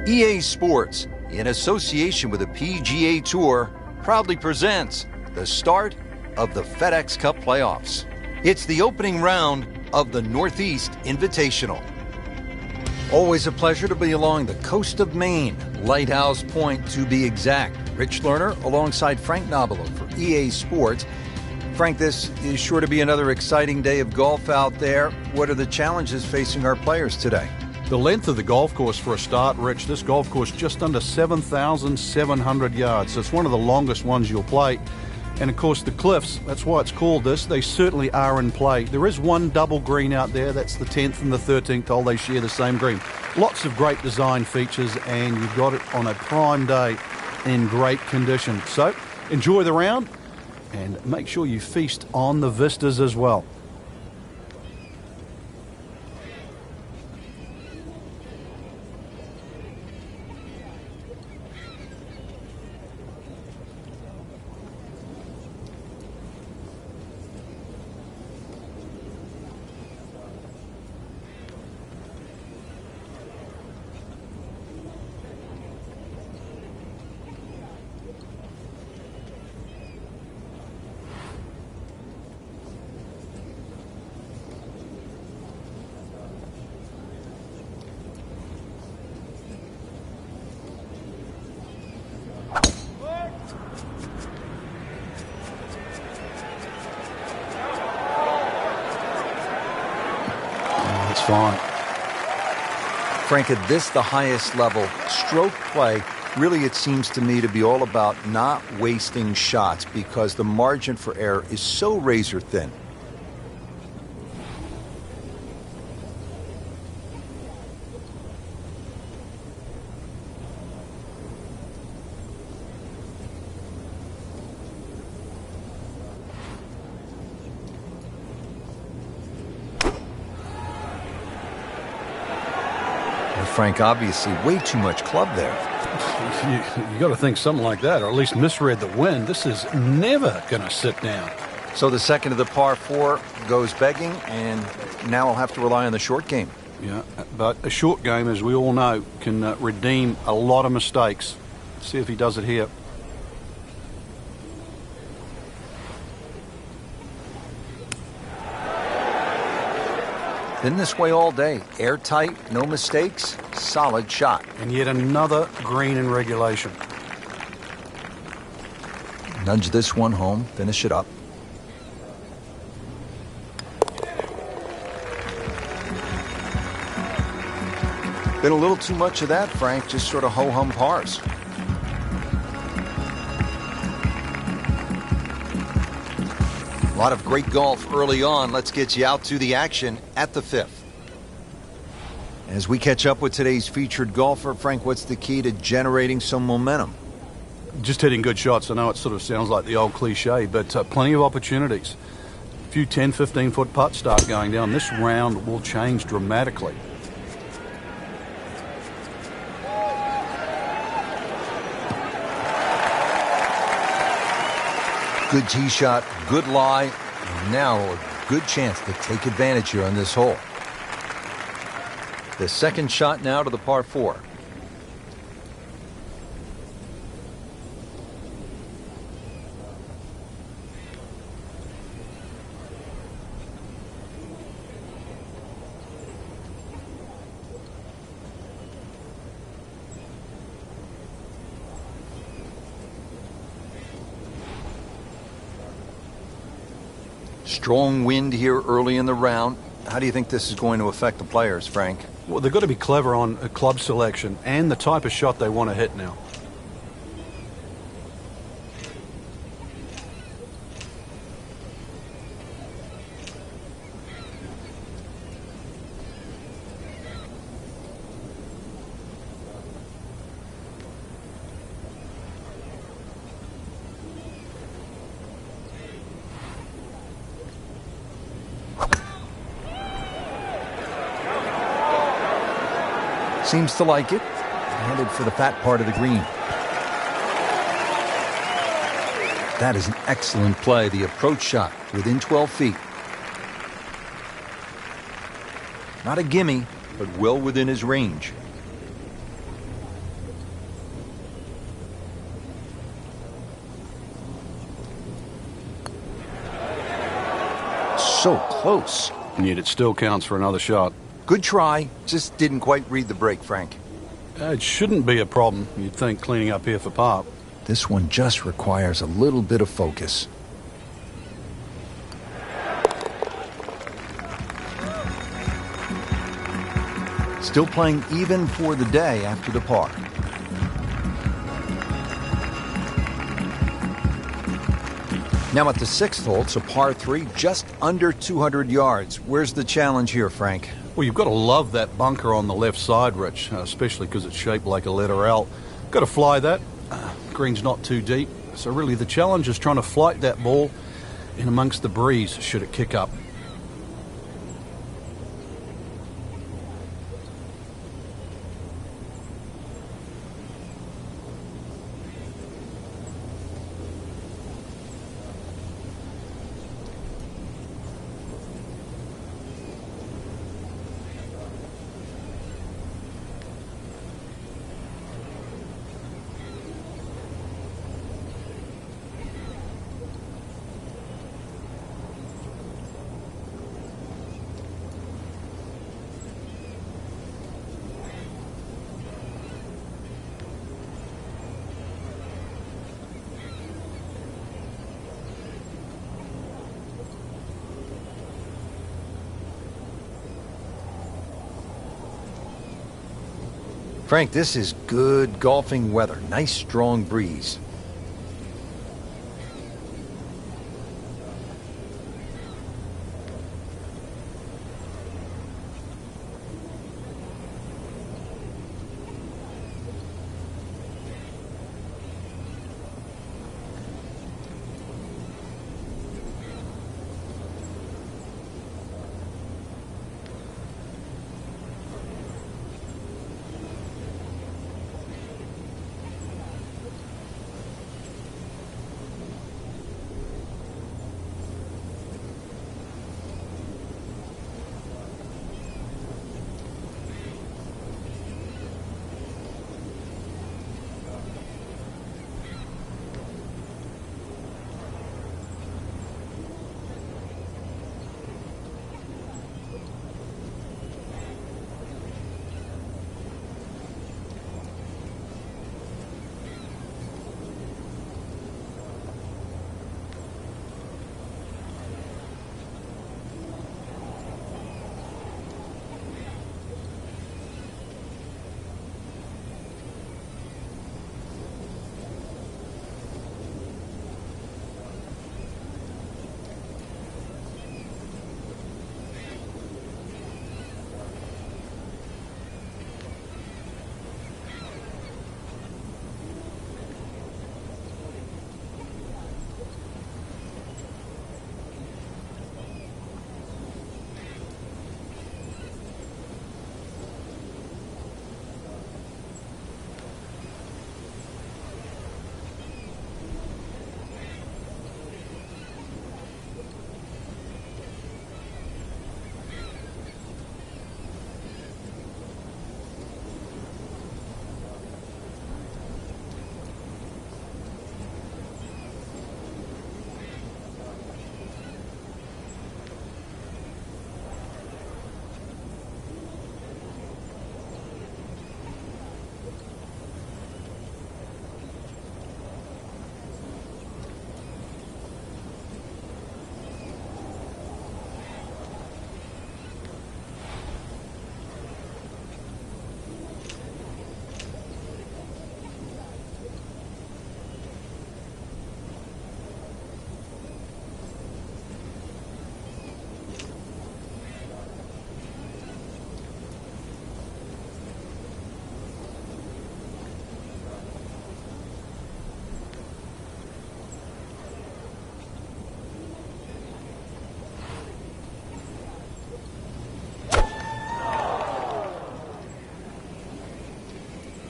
EA Sports, in association with the PGA Tour, proudly presents the start of the FedEx Cup playoffs. It's the opening round of the Northeast Invitational. Always a pleasure to be along the coast of Maine, Lighthouse Point to be exact. Rich Lerner alongside Frank Nobilo for EA Sports. Frank, this is sure to be another exciting day of golf out there. What are the challenges facing our players today? The length of the golf course for a start, Rich. This golf course just under 7,700 yards. So it's one of the longest ones you'll play. And of course the cliffs, that's why it's called this, they certainly are in play. There is one double green out there, that's the 10th and the 13th hole, they share the same green. Lots of great design features, and you've got it on a prime day in great condition. So enjoy the round and make sure you feast on the vistas as well. fine. Frank, at this, the highest level, stroke play, really it seems to me to be all about not wasting shots because the margin for error is so razor thin. Frank, obviously way too much club there. You got to think something like that, or at least misread the wind. This is never going to sit down. So the second of the par 4 goes begging, and now I'll have to rely on the short game. Yeah, but a short game, as we all know, can redeem a lot of mistakes. See if he does it here. Been this way all day. Airtight, no mistakes, solid shot. And yet another green in regulation. Nudge this one home, finish it up. Been a little too much of that, Frank, just sort of ho-hum pars. A lot of great golf early on. Let's get you out to the action at the 5th. As we catch up with today's featured golfer, Frank, what's the key to generating some momentum? Just hitting good shots. I know it sort of sounds like the old cliche, but plenty of opportunities. A few 10, 15-foot putts start going down. This round will change dramatically. Good tee shot, good lie, and now a good chance to take advantage here on this hole. The second shot now to the par 4. Strong wind here early in the round. How do you think this is going to affect the players, Frank? Well, they've got to be clever on a club selection and the type of shot they want to hit now. Seems to like it. Headed for the fat part of the green. That is an excellent play. The approach shot within 12 feet. Not a gimme, but well within his range. So close. And yet it still counts for another shot. Good try, just didn't quite read the break, Frank. It shouldn't be a problem, you'd think, cleaning up here for par. This one just requires a little bit of focus. Still playing even for the day after the par. Now at the 6th hole, it's a par 3, just under 200 yards. Where's the challenge here, Frank? Well, you've got to love that bunker on the left side, Rich, especially because it's shaped like a letter L. Got to fly that. Green's not too deep. So really the challenge is trying to flight that ball in amongst the breeze should it kick up. Frank, this is good golfing weather. Nice strong breeze.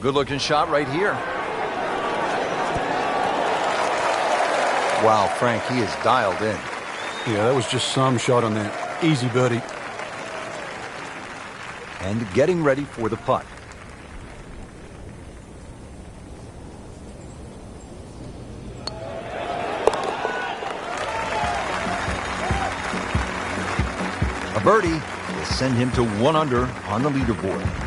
Good-looking shot right here. Wow, Frank, he is dialed in. Yeah, that was just some shot on that. Easy birdie. And getting ready for the putt. A birdie will send him to 1 under on the leaderboard.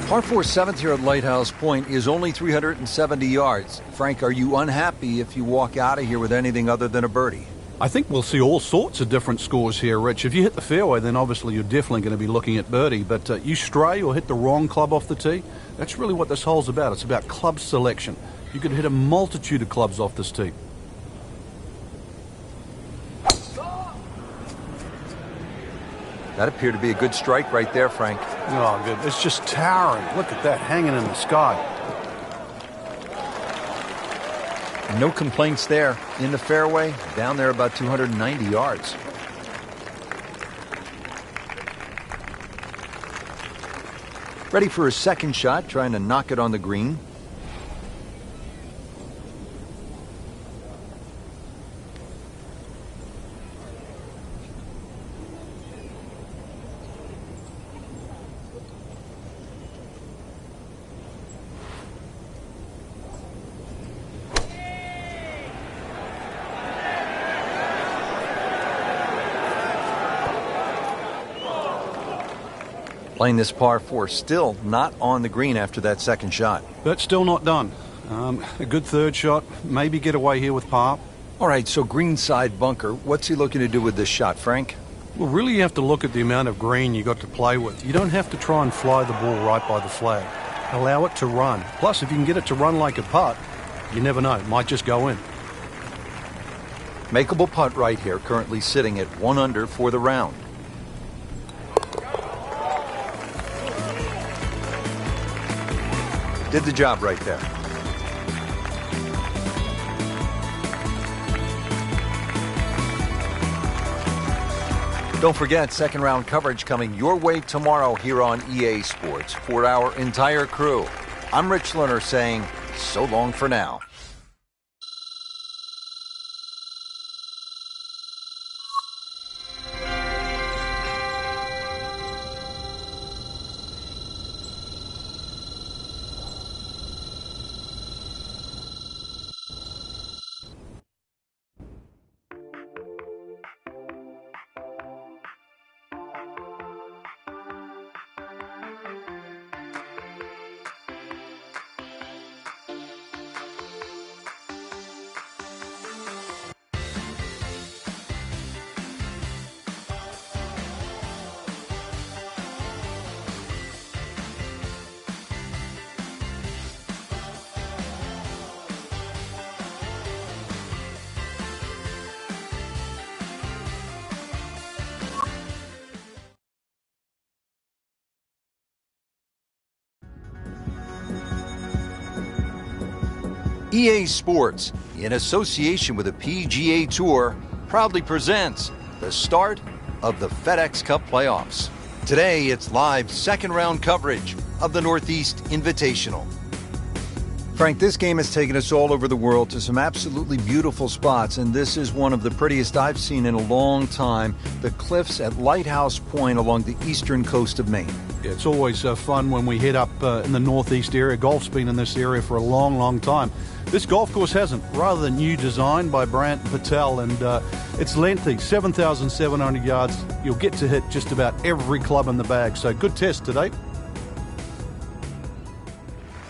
Par 4 7th here at Lighthouse Point is only 370 yards. Frank, are you unhappy if you walk out of here with anything other than a birdie? I think we'll see all sorts of different scores here, Rich. If you hit the fairway, then obviously you're definitely going to be looking at birdie. But you stray or hit the wrong club off the tee, that's really what this hole's about. It's about club selection. You could hit a multitude of clubs off this tee. That appeared to be a good strike right there, Frank. Oh, good. It's just towering. Look at that hanging in the sky. No complaints there. In the fairway, down there about 290 yards. Ready for his second shot, trying to knock it on the green. Playing this par 4, still not on the green after that second shot. But still not done. A good third shot. Maybe get away here with par. All right, so greenside bunker. What's he looking to do with this shot, Frank? Well, really you have to look at the amount of green you got to play with. You don't have to try and fly the ball right by the flag. Allow it to run. Plus, if you can get it to run like a putt, you never know, it might just go in. Makeable putt right here, currently sitting at 1 under for the round. Did the job right there. Don't forget, second round coverage coming your way tomorrow here on EA Sports. For our entire crew, I'm Rich Lerner saying so long for now. EA Sports, in association with the PGA Tour, proudly presents the start of the FedEx Cup playoffs. Today, it's live second-round coverage of the Northeast Invitational. Frank, this game has taken us all over the world to some absolutely beautiful spots, and this is one of the prettiest I've seen in a long time, the cliffs at Lighthouse Point along the eastern coast of Maine. It's always fun when we head up in the northeast area. Golf's been in this area for a long, long time. This golf course hasn't. Rather new design by Brant Patel, and it's lengthy, 7,700 yards. You'll get to hit just about every club in the bag, so good test today.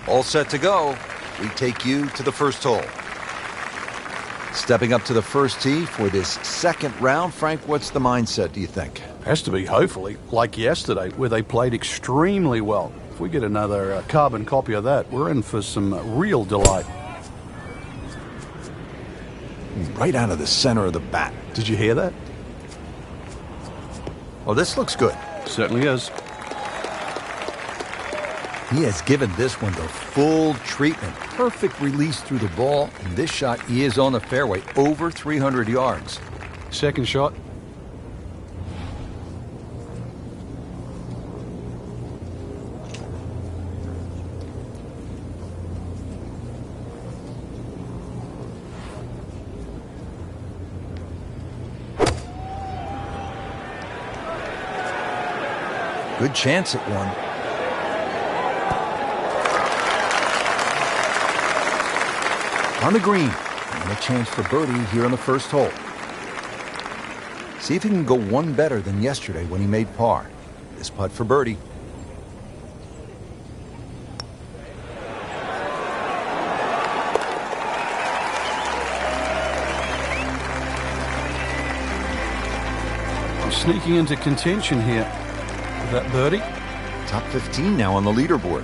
All set to go. We take you to the first hole. Stepping up to the first tee for this second round, Frank, what's the mindset, do you think? Has to be, hopefully, like yesterday, where they played extremely well. If we get another carbon copy of that, we're in for some real delight. Right out of the center of the bat. Did you hear that? Well, this looks good. Certainly is. He has given this one the full treatment. Perfect release through the ball, and this shot is on the fairway, over 300 yards. Second shot. Good chance at one. On the green, and a chance for birdie here on the first hole. See if he can go one better than yesterday when he made par. This putt for birdie. Sneaking into contention here with that birdie. Top 15 now on the leaderboard.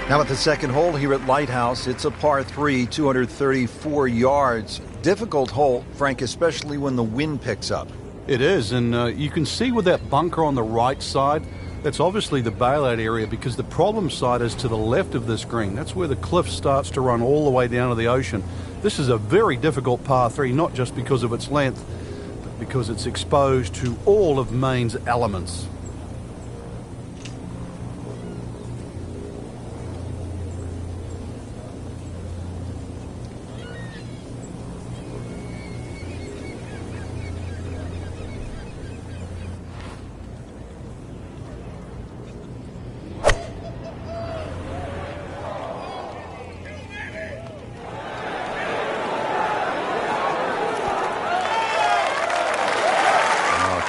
Now at the second hole here at Lighthouse, it's a par 3, 234 yards. Difficult hole, Frank, especially when the wind picks up. It is, and you can see with that bunker on the right side, that's obviously the bailout area because the problem side is to the left of this green. That's where the cliff starts to run all the way down to the ocean. This is a very difficult par 3, not just because of its length, but because it's exposed to all of Maine's elements.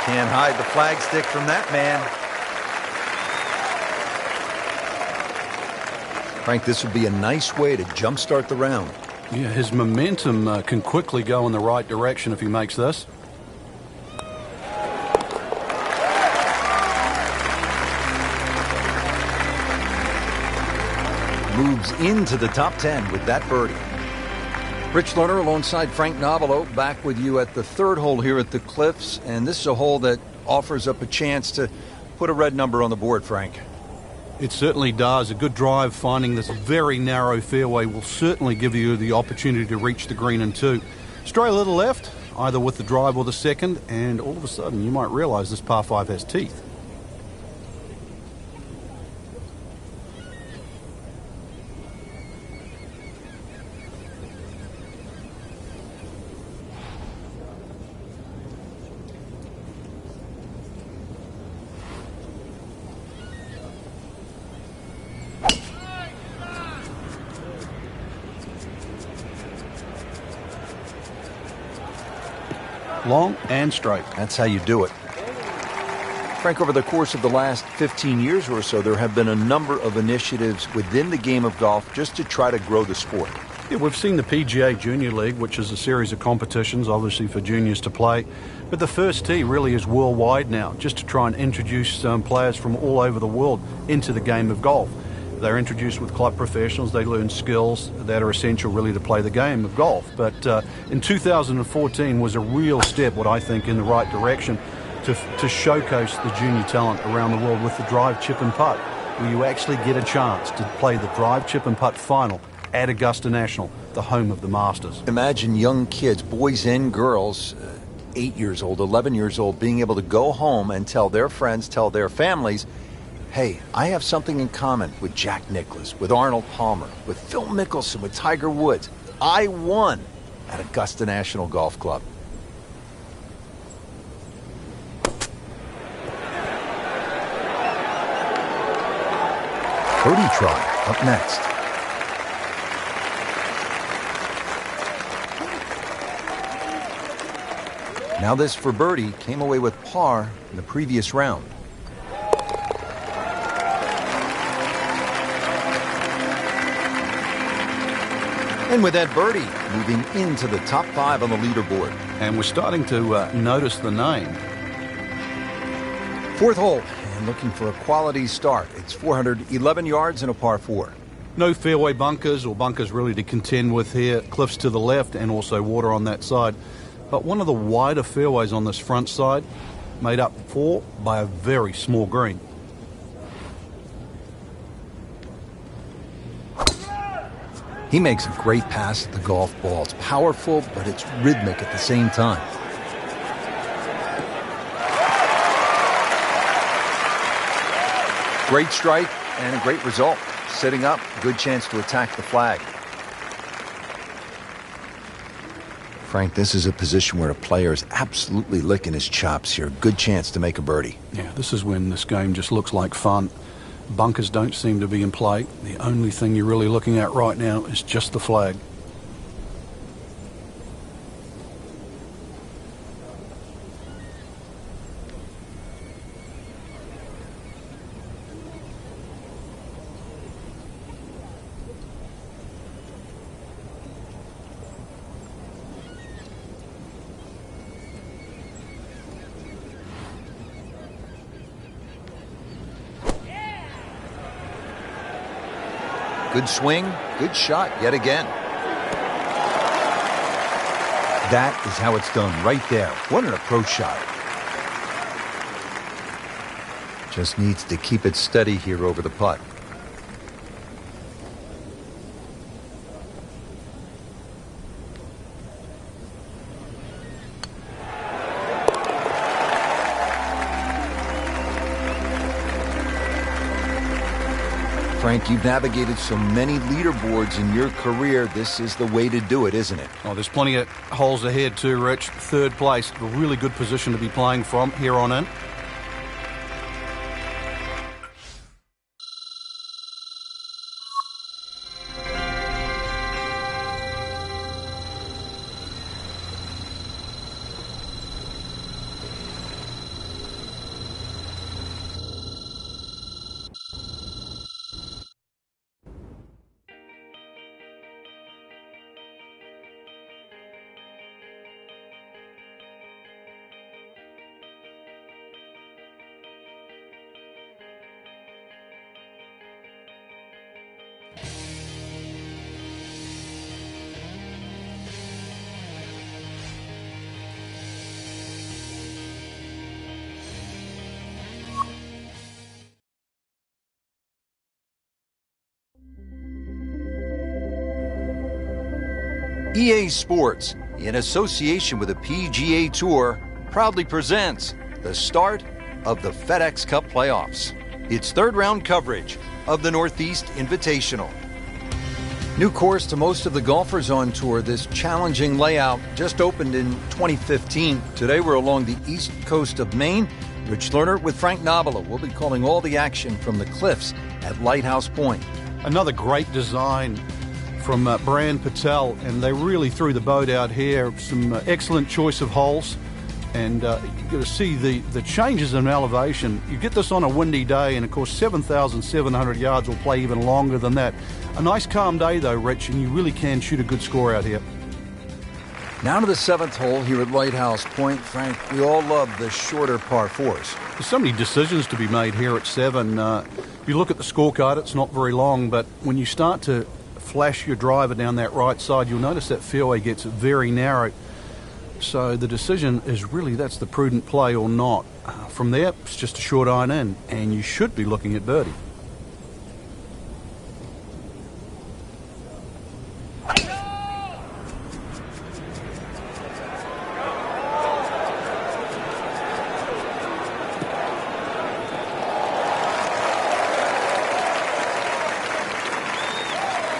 Can't hide the flagstick from that man. Frank, this would be a nice way to jumpstart the round. Yeah, his momentum can quickly go in the right direction if he makes this. moves into the top 10 with that birdie. Rich Lerner alongside Frank Novelo back with you at the third hole here at the Cliffs, and this is a hole that offers up a chance to put a red number on the board, Frank. It certainly does. A good drive finding this very narrow fairway will certainly give you the opportunity to reach the green in two. Stray a little left, either with the drive or the second, and all of a sudden you might realize this par 5 has teeth. Long and straight. That's how you do it. Frank, over the course of the last 15 years or so, there have been a number of initiatives within the game of golf just to try to grow the sport. Yeah, we've seen the PGA Junior League, which is a series of competitions, obviously for juniors to play. But the First Tee really is worldwide now, just to try and introduce players from all over the world into the game of golf. They're introduced with club professionals. They learn skills that are essential really to play the game of golf. But in 2014 was a real step, what I think, in the right direction to showcase the junior talent around the world with the drive, chip and putt, where you actually get a chance to play the drive, chip and putt final at Augusta National, the home of the Masters. Imagine young kids, boys and girls, 8 years old, 11 years old, being able to go home and tell their friends, tell their families, hey, I have something in common with Jack Nicklaus, with Arnold Palmer, with Phil Mickelson, with Tiger Woods. I won at Augusta National Golf Club. Birdie try up next. Now this for birdie, came away with par in the previous round. And with that birdie, moving into the top 5 on the leaderboard. And we're starting to notice the name. Fourth hole, and looking for a quality start. It's 411 yards and a par 4. No fairway bunkers or bunkers really to contend with here. Cliffs to the left and also water on that side. But one of the wider fairways on this front side, made up for by a very small green. He makes a great pass at the golf ball. It's powerful, but it's rhythmic at the same time. Great strike and a great result. Sitting up, good chance to attack the flag. Frank, this is a position where a player is absolutely licking his chops here. Good chance to make a birdie. Yeah, this is when this game just looks like fun. Bunkers don't seem to be in play. The only thing you're really looking at right now is just the flag. Good swing, good shot yet again. That is how it's done right there. What an approach shot. Just needs to keep it steady here over the putt. Frank, you've navigated so many leaderboards in your career. This is the way to do it, isn't it? Oh, there's plenty of holes ahead too, Rich. Third place, a really good position to be playing from here on in. EA Sports, in association with the PGA Tour, proudly presents the start of the FedEx Cup playoffs. It's third round coverage of the Northeast Invitational. New course to most of the golfers on tour, this challenging layout just opened in 2015. Today we're along the east coast of Maine. Rich Lerner with Frank Nobila. We'll be calling all the action from the cliffs at Lighthouse Point. Another great design from Brand Patel, and they really threw the boat out here. Some excellent choice of holes, and you've got to see the changes in elevation. You get this on a windy day, and of course 7,700 yards will play even longer than that. A nice calm day though, Rich, and you really can shoot a good score out here. Now to the seventh hole here at Lighthouse Point. Frank, we all love the shorter par fours. There's so many decisions to be made here at 7. If you look at the scorecard, it's not very long, but when you start to flash your driver down that right side, you'll notice that fairway gets very narrow. So the decision is really, that's the prudent play or not. From there, it's just a short iron in, and you should be looking at birdie.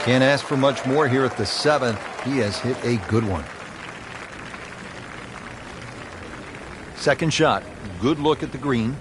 Can't ask for much more here at the seventh. He has hit a good one. Second shot, good look at the green.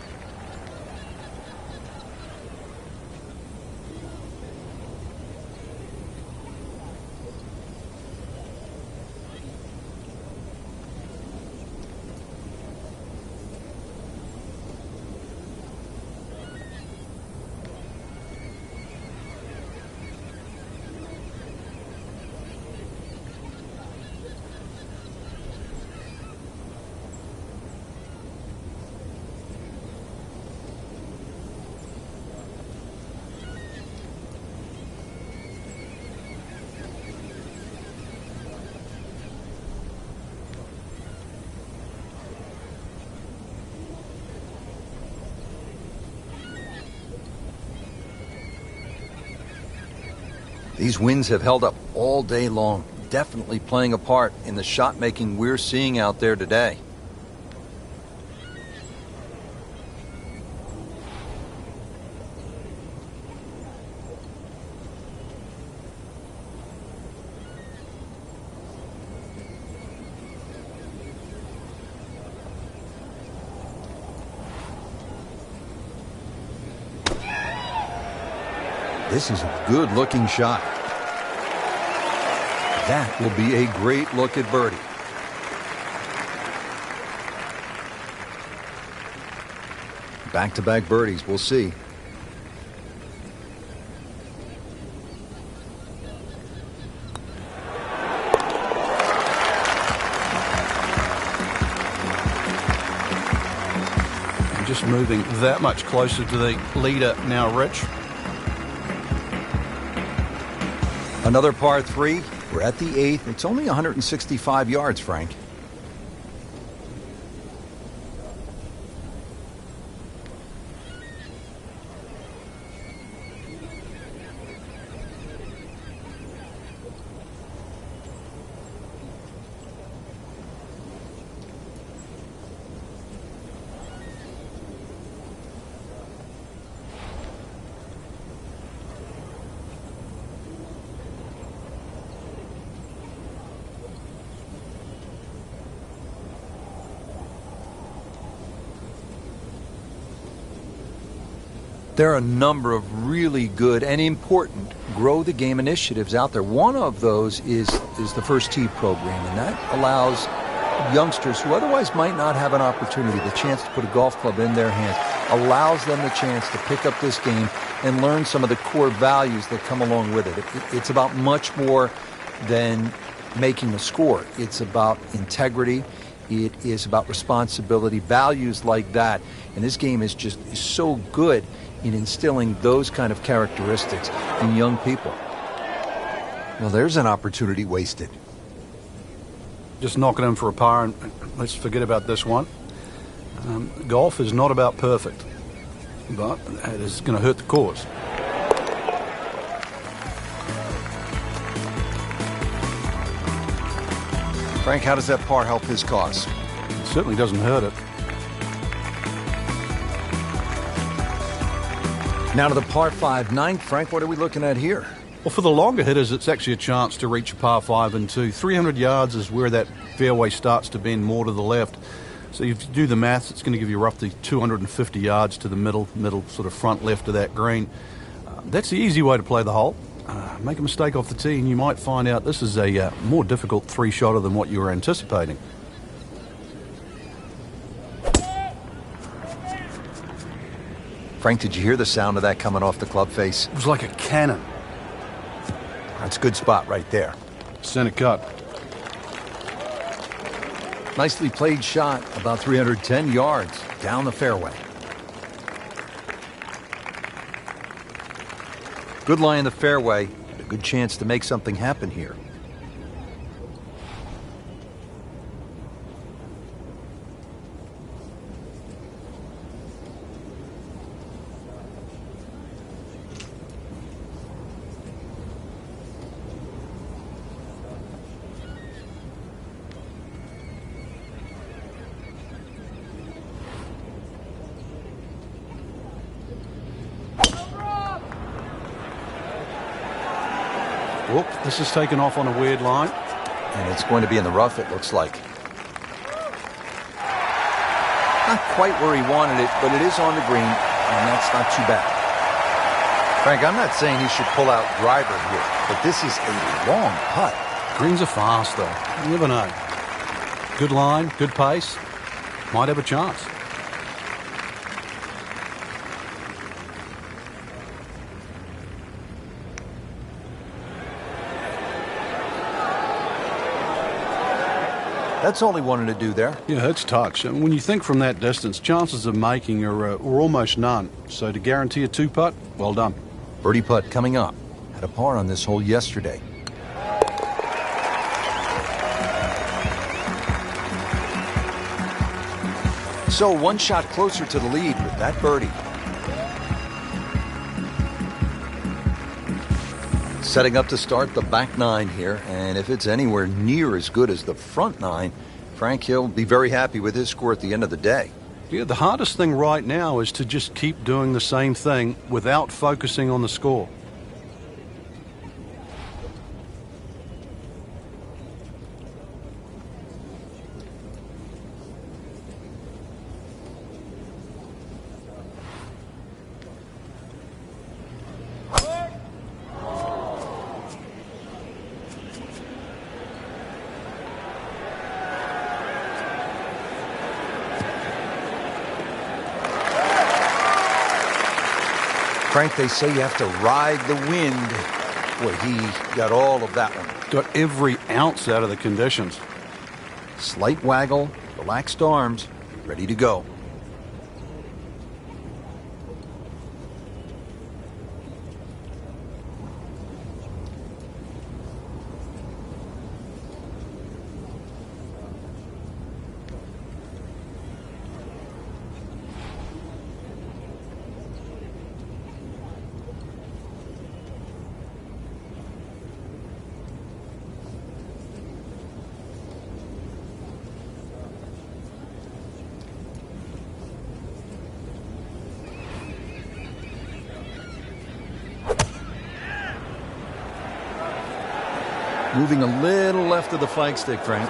These winds have held up all day long, definitely playing a part in the shot making we're seeing out there today. This is a good-looking shot. That will be a great look at birdie. Back-to-back birdies, we'll see. And just moving that much closer to the leader now, Rich. Another par 3. We're at the 8th. It's only 165 yards, Frank. There are a number of really good and important grow the game initiatives out there. One of those is the First Tee program, and that allows youngsters who otherwise might not have an opportunity, the chance to put a golf club in their hands, allows them the chance to pick up this game and learn some of the core values that come along with it. It's about much more than making a score. It's about integrity. It is about responsibility, values like that. And this game is just so good in instilling those kind of characteristics in young people. Well, there's an opportunity wasted. Just knocking in for a par, and let's forget about this one. Golf is not about perfect, but it is going to hurt the cause. Frank, how does that par help his cause? It certainly doesn't hurt it. Now to the par 5 ninth. Frank, what are we looking at here? Well, for the longer hitters, it's actually a chance to reach a par 5 and 2. 300 yards is where that fairway starts to bend more to the left. So if you do the maths, it's going to give you roughly 250 yards to the middle sort of front left of that green. That's the easy way to play the hole. Make a mistake off the tee and you might find out this is a more difficult three-shotter than what you were anticipating. Frank, did you hear the sound of that coming off the club face? It was like a cannon. That's a good spot right there. Center cut. Nicely played shot, about 310 yards down the fairway. Good lie in the fairway, and a good chance to make something happen here. Whoop, this is taken off on a weird line. And it's going to be in the rough, it looks like. Not quite where he wanted it, but it is on the green, and that's not too bad. Frank, I'm not saying he should pull out driver here, but this is a long putt. Greens are fast, though. You never know. Good line, good pace. Might have a chance. That's all he wanted to do there. Yeah, it's touch. And when you think from that distance, chances of making are almost none. So to guarantee a two-putt, well done. Birdie putt coming up. Had a par on this hole yesterday. So one shot closer to the lead with that birdie. Setting up to start the back nine here, and if it's anywhere near as good as the front nine, Frank, he'll be very happy with his score at the end of the day. Yeah, the hardest thing right now is to just keep doing the same thing without focusing on the score. Frank, they say you have to ride the wind. Boy, he got all of that one. Got every ounce out of the conditions. Slight waggle, relaxed arms, ready to go. Moving a little left of the flagstick, Frank.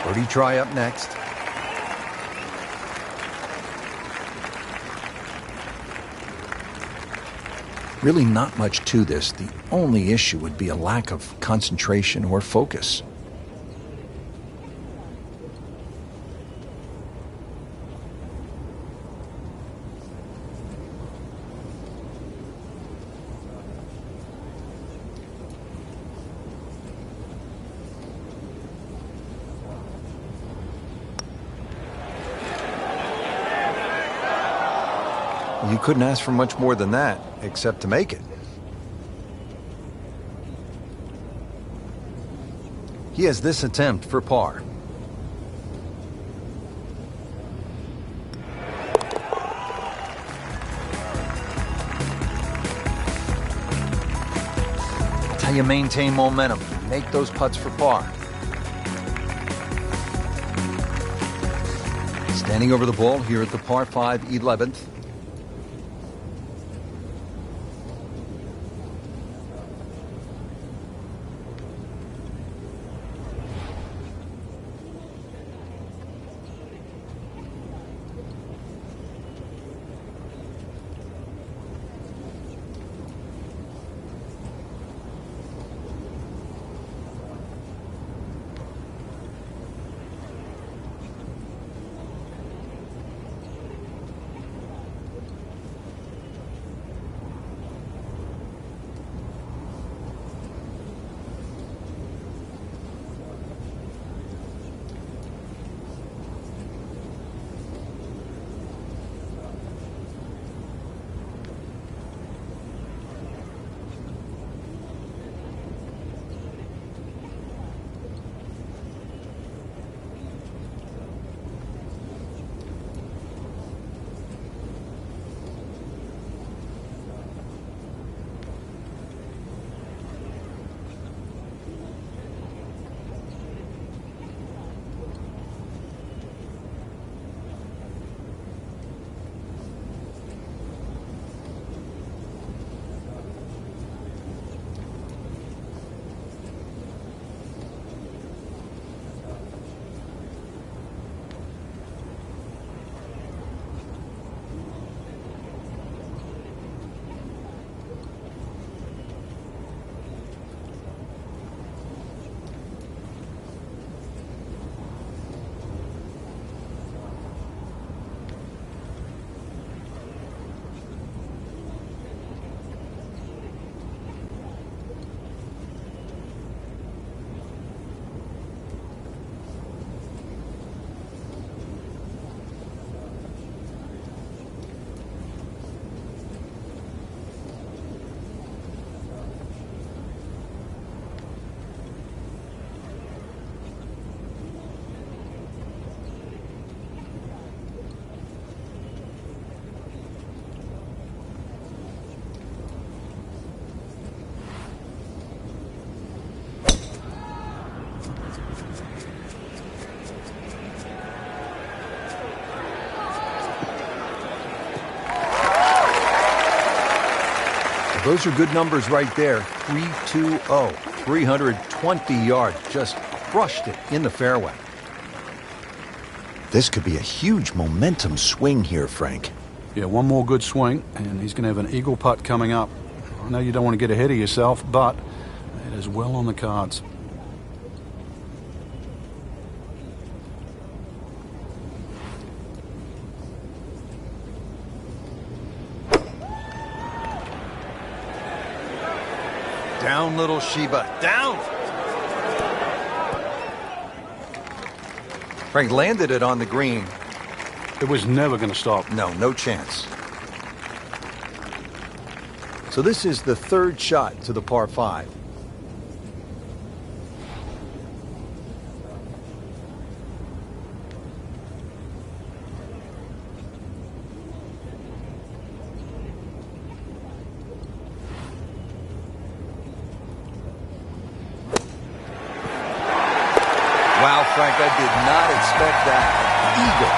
Birdie try up next. Really not much to this. The only issue would be a lack of concentration or focus. You couldn't ask for much more than that, except to make it. He has this attempt for par. That's how you maintain momentum. and make those putts for par. Standing over the ball here at the par 5 11th. Those are good numbers right there. 320, 320 yards. Just crushed it in the fairway. This could be a huge momentum swing here, Frank. Yeah, one more good swing, and he's going to have an eagle putt coming up. I know you don't want to get ahead of yourself, but it is well on the cards. Down, little Sheba. Down! Frank landed it on the green. It was never going to stop. No chance. So this is the third shot to the par 5. Wow, Frank, I did not expect that. Eagle.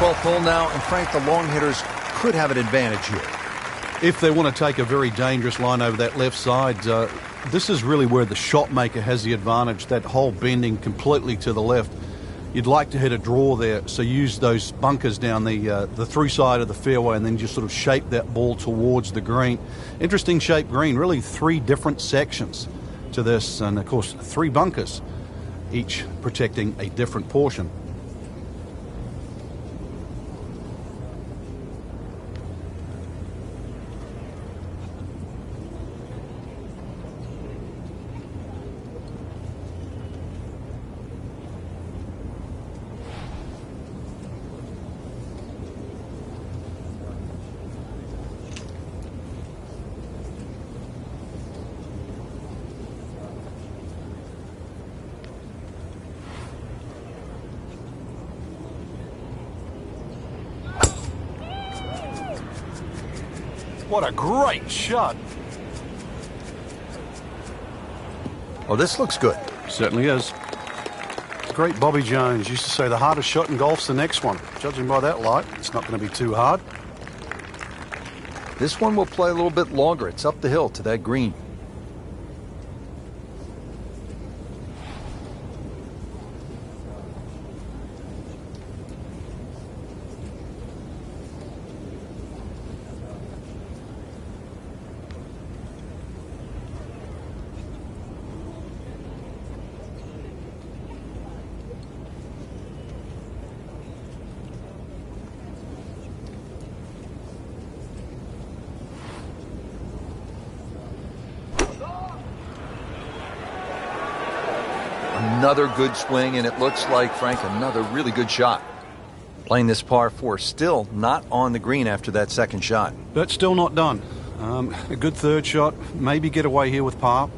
12th hole now, and Frank, the long hitters could have an advantage here. If they want to take a very dangerous line over that left side, this is really where the shot maker has the advantage, that hole bending completely to the left. You'd like to hit a draw there, so use those bunkers down the through side of the fairway and then just sort of shape that ball towards the green. Interesting shaped green, really 3 different sections to this, and of course 3 bunkers, each protecting a different portion. What a great shot. Oh, this looks good. Certainly is. Great Bobby Jones used to say the hardest shot in golf's the next one. Judging by that light, it's not going to be too hard. This one will play a little bit longer. It's up the hill to that green. Another good swing, and it looks like, Frank, another really good shot. Playing this par 4, still not on the green after that second shot. But still not done. A good third shot. Maybe get away here with par.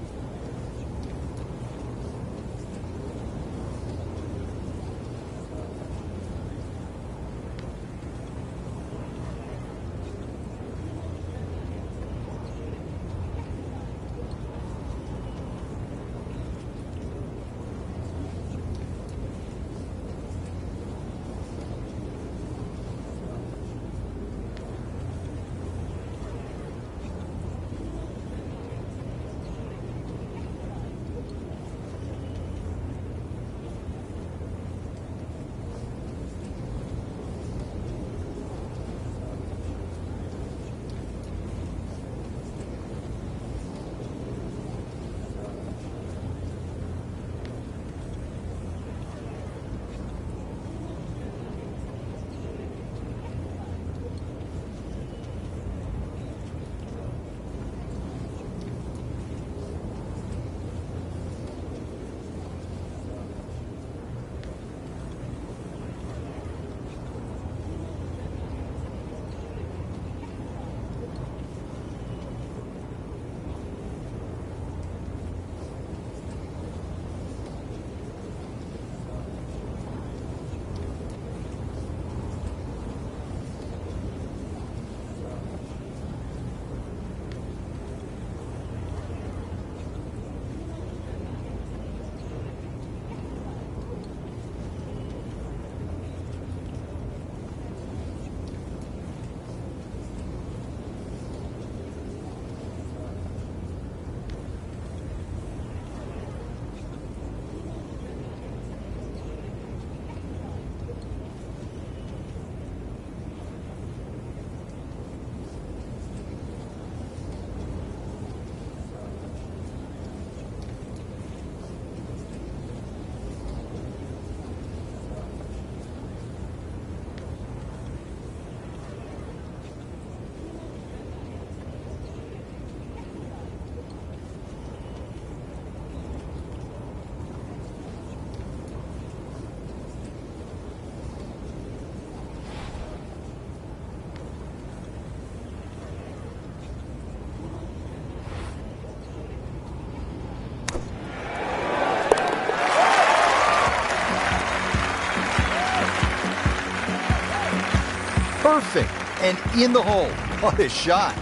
Perfect, and in the hole. What a shot.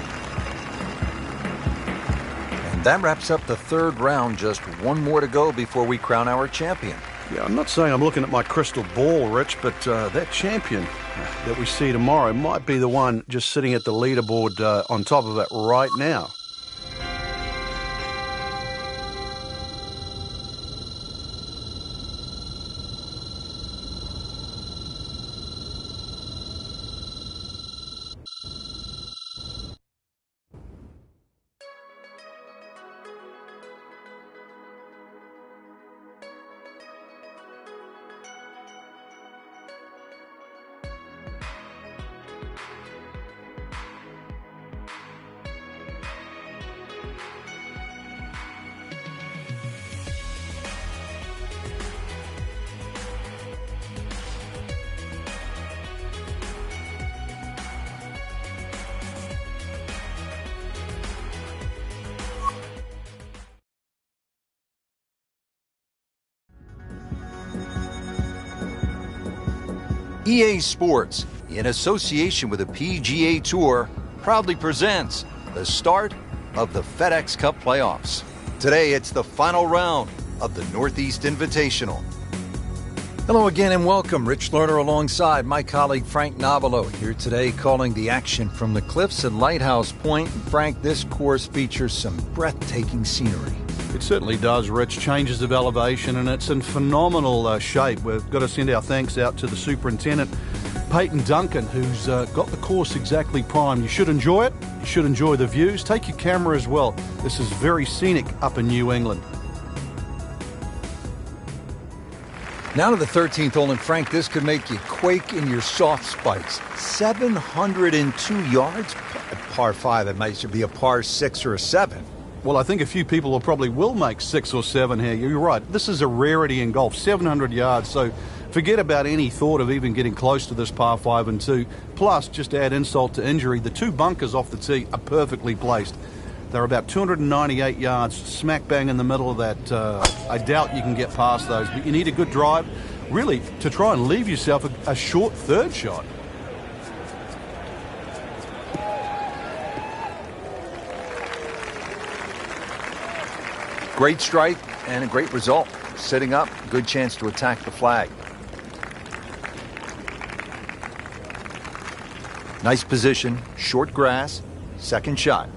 And that wraps up the third round. Just one more to go before we crown our champion. Yeah, I'm not saying I'm looking at my crystal ball, Rich, but that champion that we see tomorrow might be the one just sitting at the leaderboard on top of it right now. EA Sports, in association with the PGA Tour, proudly presents the start of the FedEx Cup playoffs. Today, it's the final round of the Northeast Invitational. Hello again and welcome. Rich Lerner alongside my colleague Frank Navalo here today calling the action from the cliffs at Lighthouse Point. And Frank, this course features some breathtaking scenery. It certainly does, Rich. Changes of elevation, and it's in phenomenal shape. We've got to send our thanks out to the superintendent, Peyton Duncan, who's got the course exactly primed. You should enjoy it. You should enjoy the views. Take your camera as well. This is very scenic up in New England. Now to the 13th hole, and Frank, this could make you quake in your soft spikes. 702 yards? At par 5, it might be a par 6 or a 7. Well, I think a few people will make 6 or 7 here. You're right. This is a rarity in golf, 700 yards. So forget about any thought of even getting close to this par 5 and 2. Plus, just to add insult to injury, the two bunkers off the tee are perfectly placed. They're about 298 yards, smack bang in the middle of that. I doubt you can get past those, but you need a good drive, really, to try and leave yourself a short third shot. Great strike and a great result. Sitting up, good chance to attack the flag. Nice position, short grass, second shot.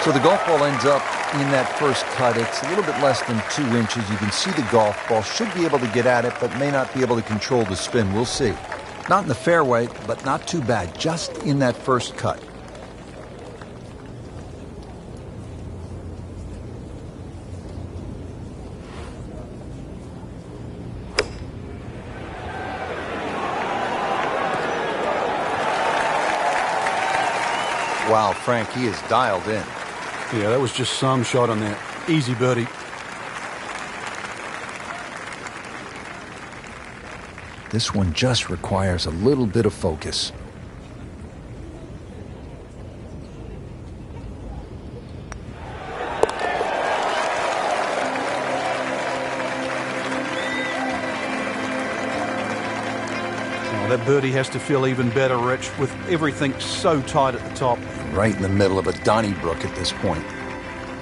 So the golf ball ends up in that first cut. It's a little bit less than 2 inches. You can see the golf ball. Should be able to get at it, but may not be able to control the spin. We'll see. Not in the fairway, but not too bad. Just in that first cut. Wow, Frank, he is dialed in. Yeah, that was just some shot on that. Easy birdie. This one just requires a little bit of focus. That birdie has to feel even better, Rich, with everything so tight at the top. Right in the middle of a Donnybrook at this point.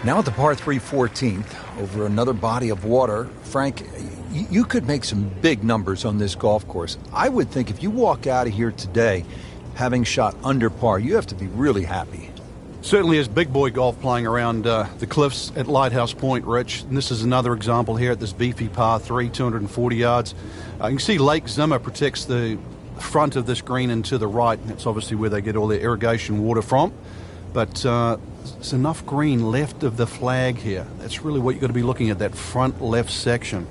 Now at the par 3 14th, over another body of water. Frank, you could make some big numbers on this golf course. I would think if you walk out of here today having shot under par, you have to be really happy. Certainly is big boy golf playing around the cliffs at Lighthouse Point, Rich. And this is another example here at this beefy par 3, 240 yards. You can see Lake Zimmer protects the front of this green and to the right. That's obviously where they get all their irrigation water from. But there's enough green left of the flag here. That's really what you've got to be looking at, that front left section.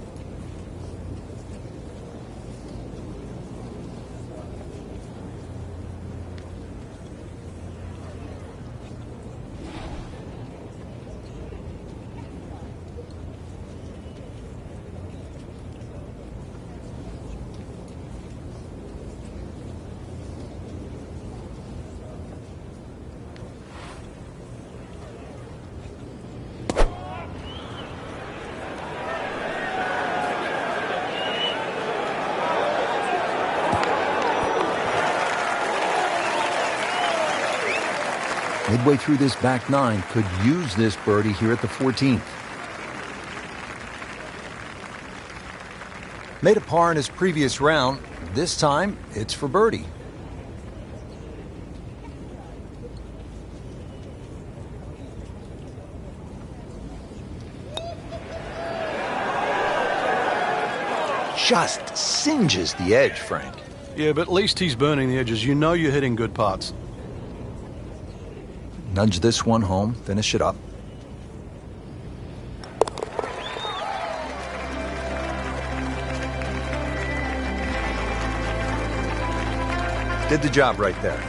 midway through this back nine, could use this birdie here at the 14th. Made a par in his previous round. This time, it's for birdie. Just singes the edge, Frank. Yeah, but at least he's burning the edges. You know you're hitting good putts. Nudge this one home, finish it up. Did the job right there.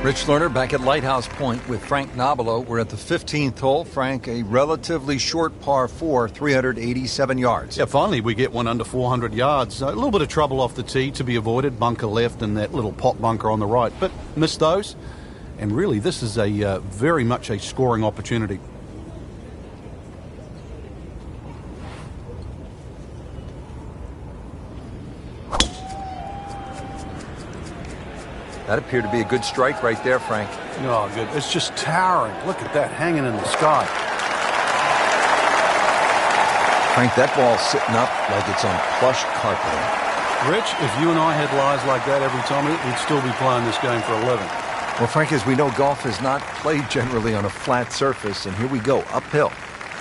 Rich Lerner back at Lighthouse Point with Frank Nobilo. We're at the 15th hole. Frank, a relatively short par 4, 387 yards. Yeah, finally we get one under 400 yards. A little bit of trouble off the tee to be avoided. Bunker left and that little pot bunker on the right. But missed those. And really, this is a very much a scoring opportunity. That appeared to be a good strike right there, Frank. Oh, good. It's just towering. Look at that hanging in the sky. Frank, that ball's sitting up like it's on plush carpeting. Rich, if you and I had lies like that every time, we'd still be playing this game for 11. Well, Frank, as we know, golf is not played generally on a flat surface, and here we go, uphill.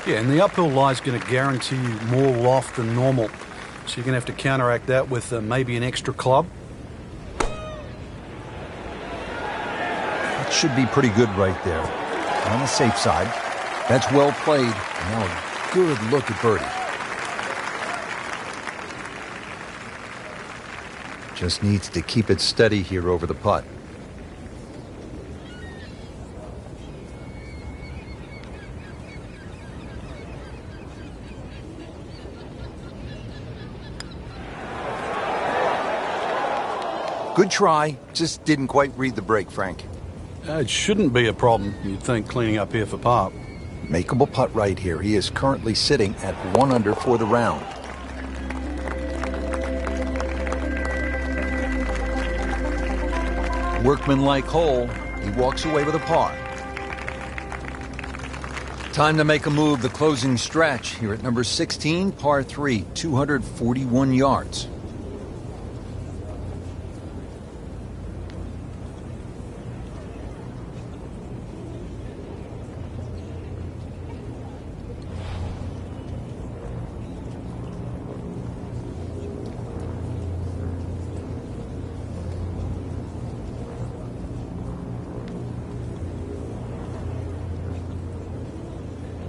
Yeah, and the uphill lie is going to guarantee you more loft than normal. So you're going to have to counteract that with maybe an extra club. Should be pretty good right there. On the safe side. That's well played. Now a good look at birdie. Just needs to keep it steady here over the putt. Good try. Just didn't quite read the break, Frank. It shouldn't be a problem, you'd think, cleaning up here for par. Makeable putt right here. He is currently sitting at 1 under for the round. Workmanlike hole. He walks away with a par. Time to make a move. The closing stretch here at number 16, par 3, 241 yards.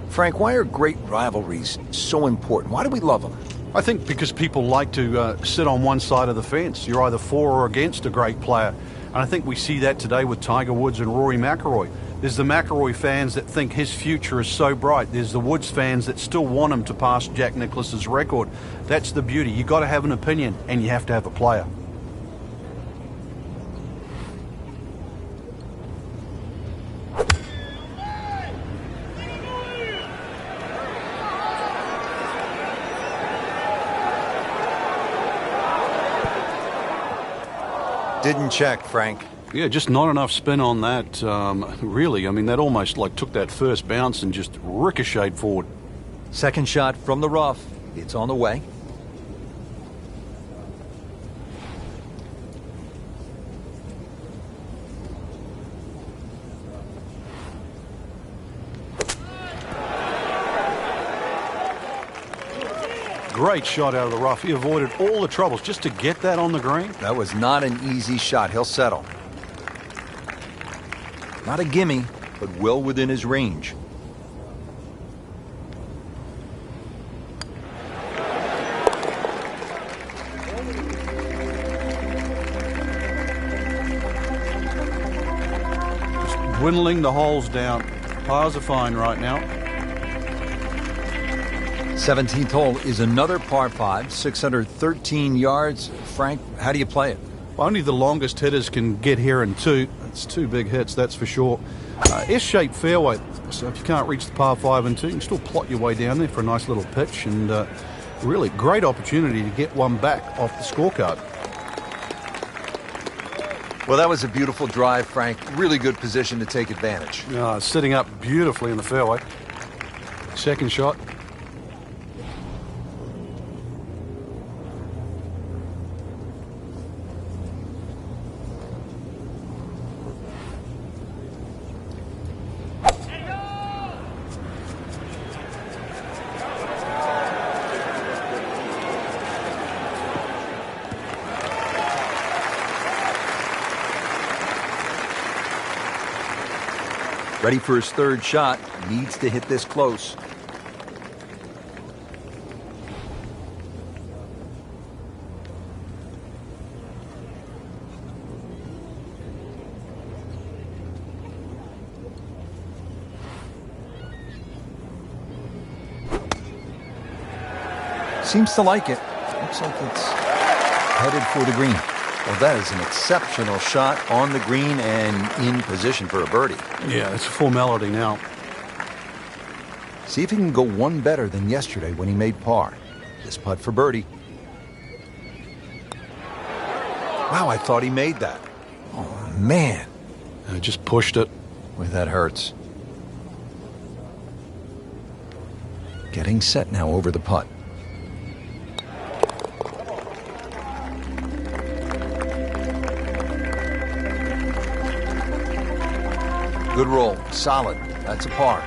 Frank, why are great rivalries so important? Why do we love them? I think because people like to sit on one side of the fence. You're either for or against a great player. And I think we see that today with Tiger Woods and Rory McIlroy. There's the McIlroy fans that think his future is so bright. There's the Woods fans that still want him to pass Jack Nicklaus's record. That's the beauty. You've got to have an opinion, and you have to have a player. Didn't check, Frank. Yeah, just not enough spin on that. Really, I mean, that almost like took that first bounce and just ricocheted forward. Second shot from the rough. It's on the way. Great shot out of the rough. He avoided all the troubles just to get that on the green. That was not an easy shot. He'll settle. Not a gimme, but well within his range. Just dwindling the holes down. Pars are fine right now. 17th hole is another par 5, 613 yards. Frank, how do you play it? Only the longest hitters can get here in two. It's two big hits, that's for sure. S-shaped fairway, so if you can't reach the par 5 and 2, you can still plot your way down there for a nice little pitch, and really great opportunity to get one back off the scorecard. Well, that was a beautiful drive, Frank. Really good position to take advantage. Sitting up beautifully in the fairway. Second shot. Ready for his third shot. Needs to hit this close. Seems to like it. Looks like it's headed for the green. Well, that is an exceptional shot on the green and in position for a birdie. Yeah, it's a formality now. See if he can go one better than yesterday when he made par. This putt for birdie. Wow, I thought he made that. Oh, man. I just pushed it. Boy, that hurts. Getting set now over the putt. Good roll. Solid. That's a par.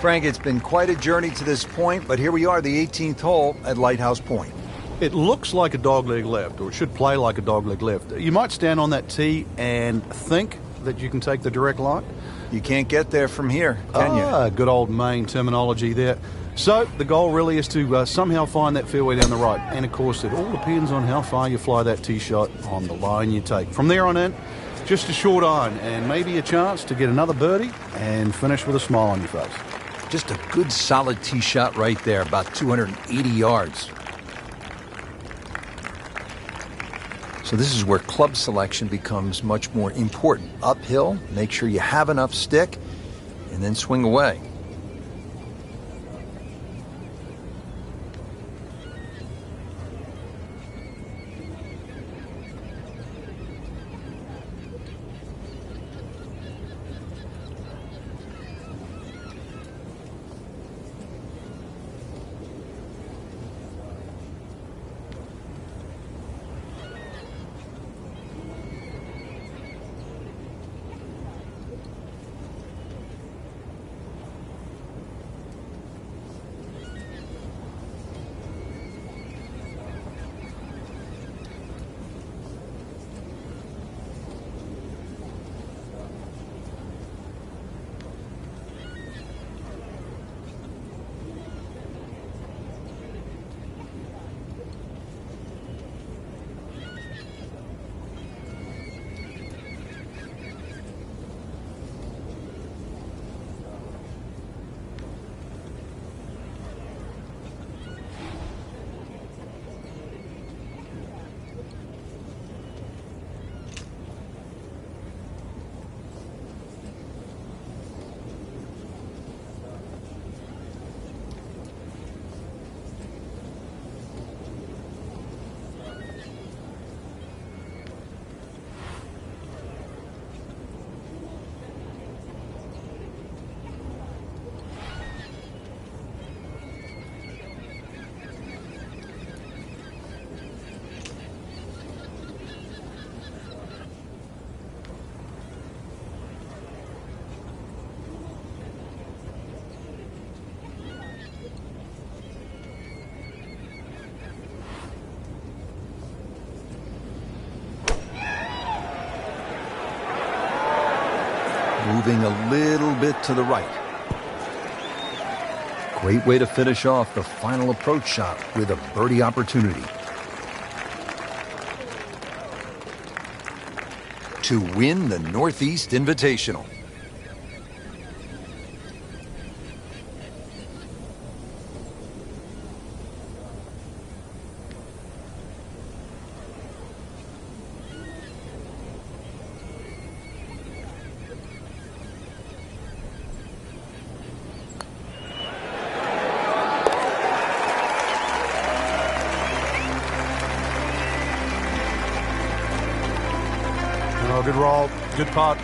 Frank, it's been quite a journey to this point, but here we are, the 18th hole at Lighthouse Point. It looks like a dogleg left, or it should play like a dogleg left. You might stand on that tee and think that you can take the direct line. You can't get there from here, can you? Good old Maine terminology there. So the goal really is to somehow find that fairway down the right. And, of course, it all depends on how far you fly that tee shot on the line you take. From there on in, just a short iron and maybe a chance to get another birdie and finish with a smile on your face. Just a good solid tee shot right there, about 280 yards. So this is where club selection becomes much more important. Uphill, make sure you have enough stick, and then swing away. Moving a little bit to the right. Great way to finish off the final approach shot with a birdie opportunity. To win the Northeast Invitational. Good putt.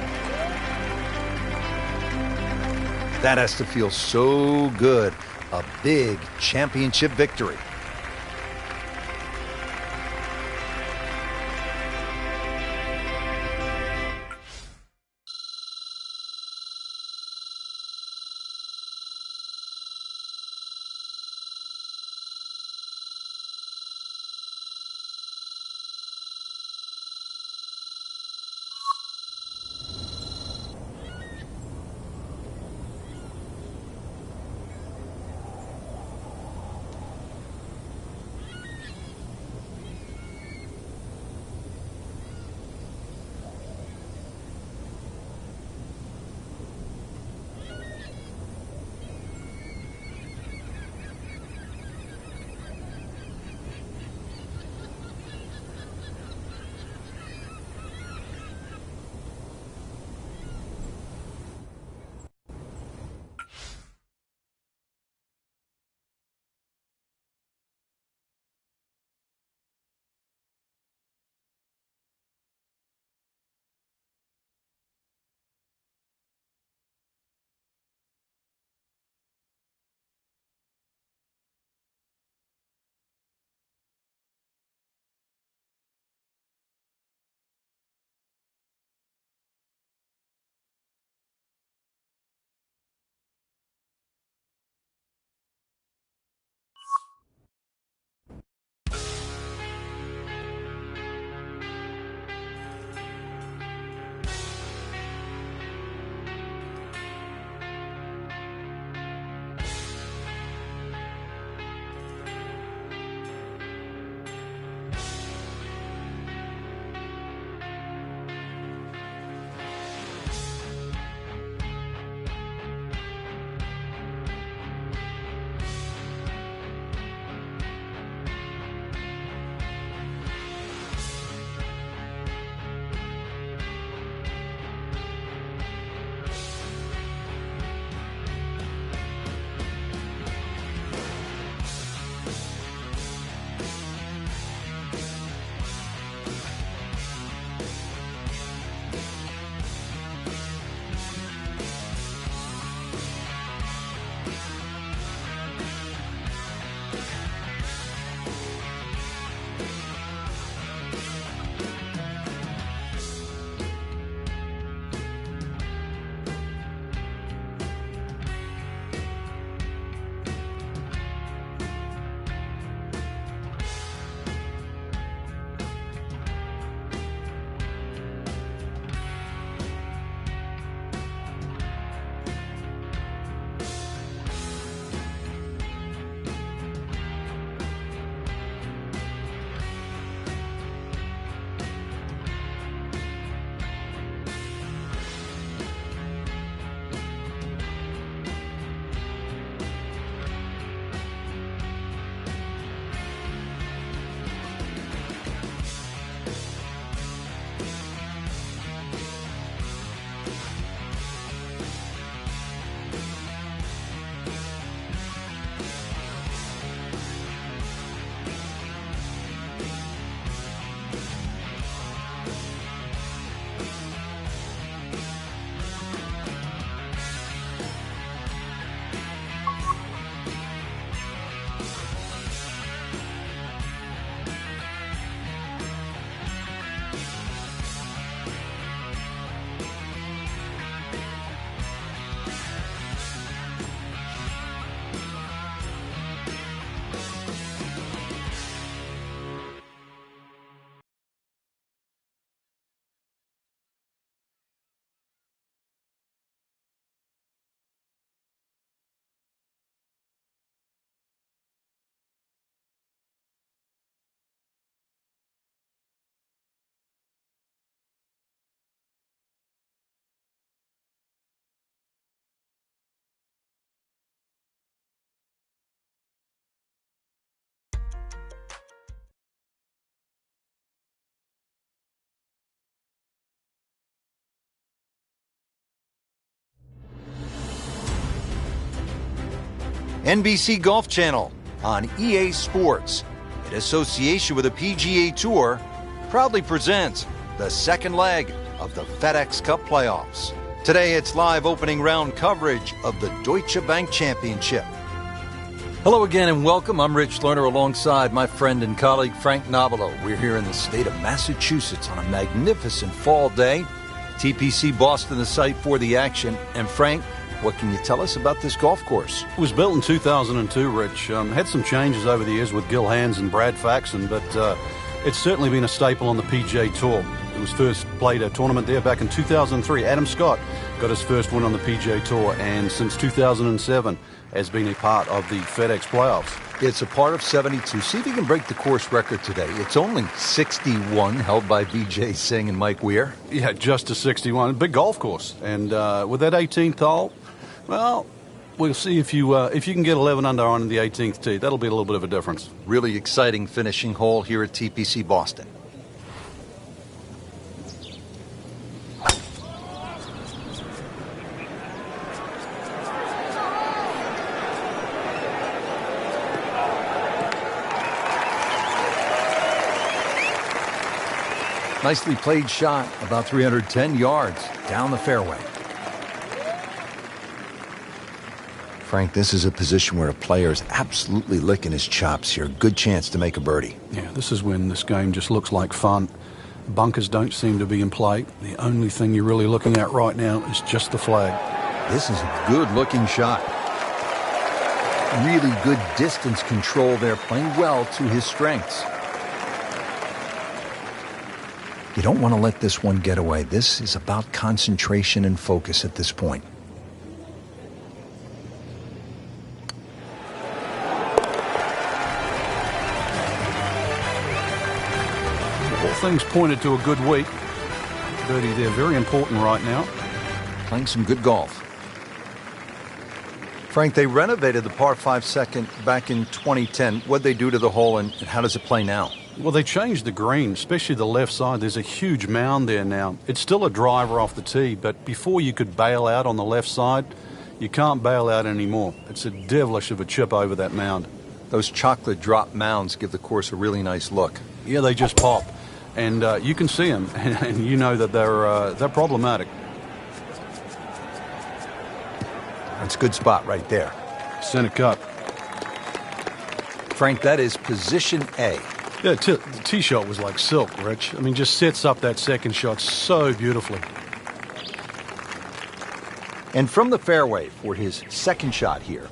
That has to feel so good. A big championship victory. NBC Golf Channel on EA Sports, in association with the PGA Tour, proudly presents the second leg of the FedEx Cup playoffs. Today, it's live opening round coverage of the Deutsche Bank Championship. Hello again and welcome. I'm Rich Lerner alongside my friend and colleague Frank Nobilo. We're here in the state of Massachusetts on a magnificent fall day. TPC Boston, the site for the action. And Frank, what can you tell us about this golf course? It was built in 2002, Rich. Had some changes over the years with Gil Hanse and Brad Faxon, but it's certainly been a staple on the PGA Tour. It was first played a tournament there back in 2003. Adam Scott got his first win on the PGA Tour, and since 2007 has been a part of the FedEx playoffs. It's a part of 72. See if you can break the course record today. It's only 61, held by Vijay Singh and Mike Weir. Yeah, just a 61. Big golf course. And with that 18th hole, well, we'll see if you can get 11 under on the 18th tee. That'll be a little bit of a difference. Really exciting finishing hole here at TPC Boston. Nicely played shot, about 310 yards down the fairway. Frank, this is a position where a player is absolutely licking his chops here. Good chance to make a birdie. Yeah, this is when this game just looks like fun. Bunkers don't seem to be in play. The only thing you're really looking at right now is just the flag. This is a good-looking shot. Really good distance control there, playing well to his strengths. You don't want to let this one get away. This is about concentration and focus at this point. All things pointed to a good week. Birdie there, very important right now. Playing some good golf. Frank, they renovated the par 5 second back in 2010. What'd they do to the hole, and how does it play now? Well, they changed the green, especially the left side. There's a huge mound there now. It's still a driver off the tee, but before you could bail out on the left side, you can't bail out anymore. It's a devilish of a chip over that mound. Those chocolate drop mounds give the course a really nice look. Yeah, they just pop. And you can see them, and you know that they're problematic. That's a good spot right there. Center cut. Frank, that is position A. Yeah, the tee shot was like silk, Rich. I mean, just sets up that second shot so beautifully. And from the fairway for his second shot here.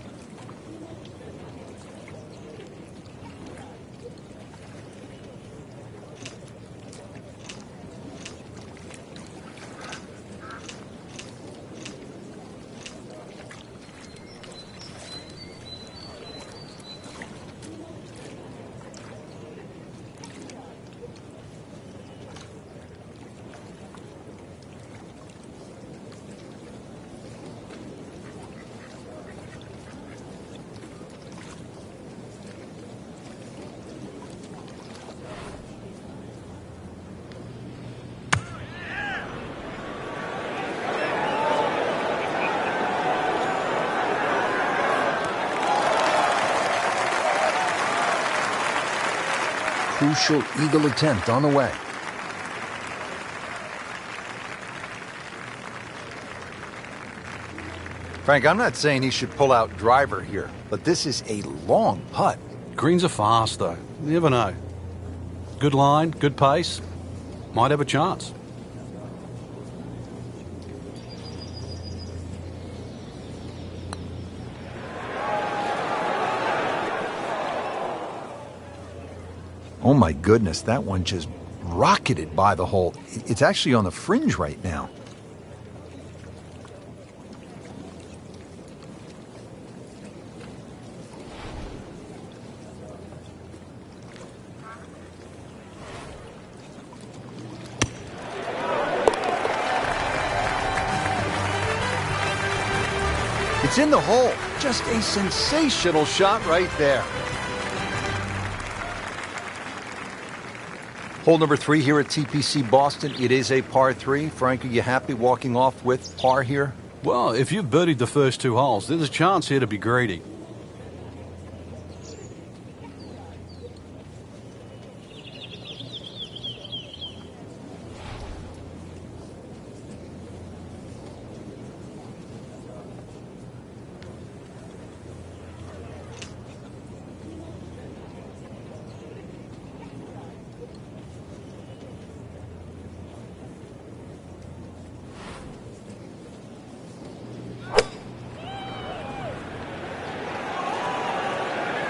Crucial eagle attempt on the way. Frank, I'm not saying he should pull out driver here, but this is a long putt. Greens are fast, though. You never know. Good line, good pace. Might have a chance. Oh my goodness, that one just rocketed by the hole. It's actually on the fringe right now. It's in the hole. Just a sensational shot right there. Hole number 3 here at TPC Boston. It is a par 3. Frank, are you happy walking off with par here? Well, if you've birdied the first 2 holes, there's a chance here to be greedy.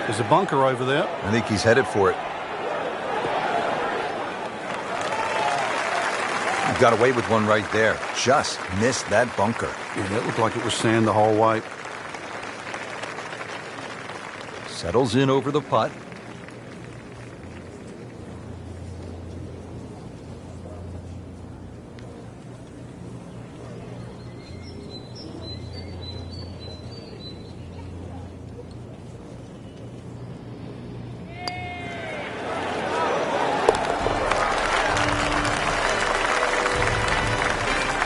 There's a bunker over there. I think he's headed for it. He got away with one right there. Just missed that bunker. Yeah, that looked like it was sand the whole way. Settles in over the putt.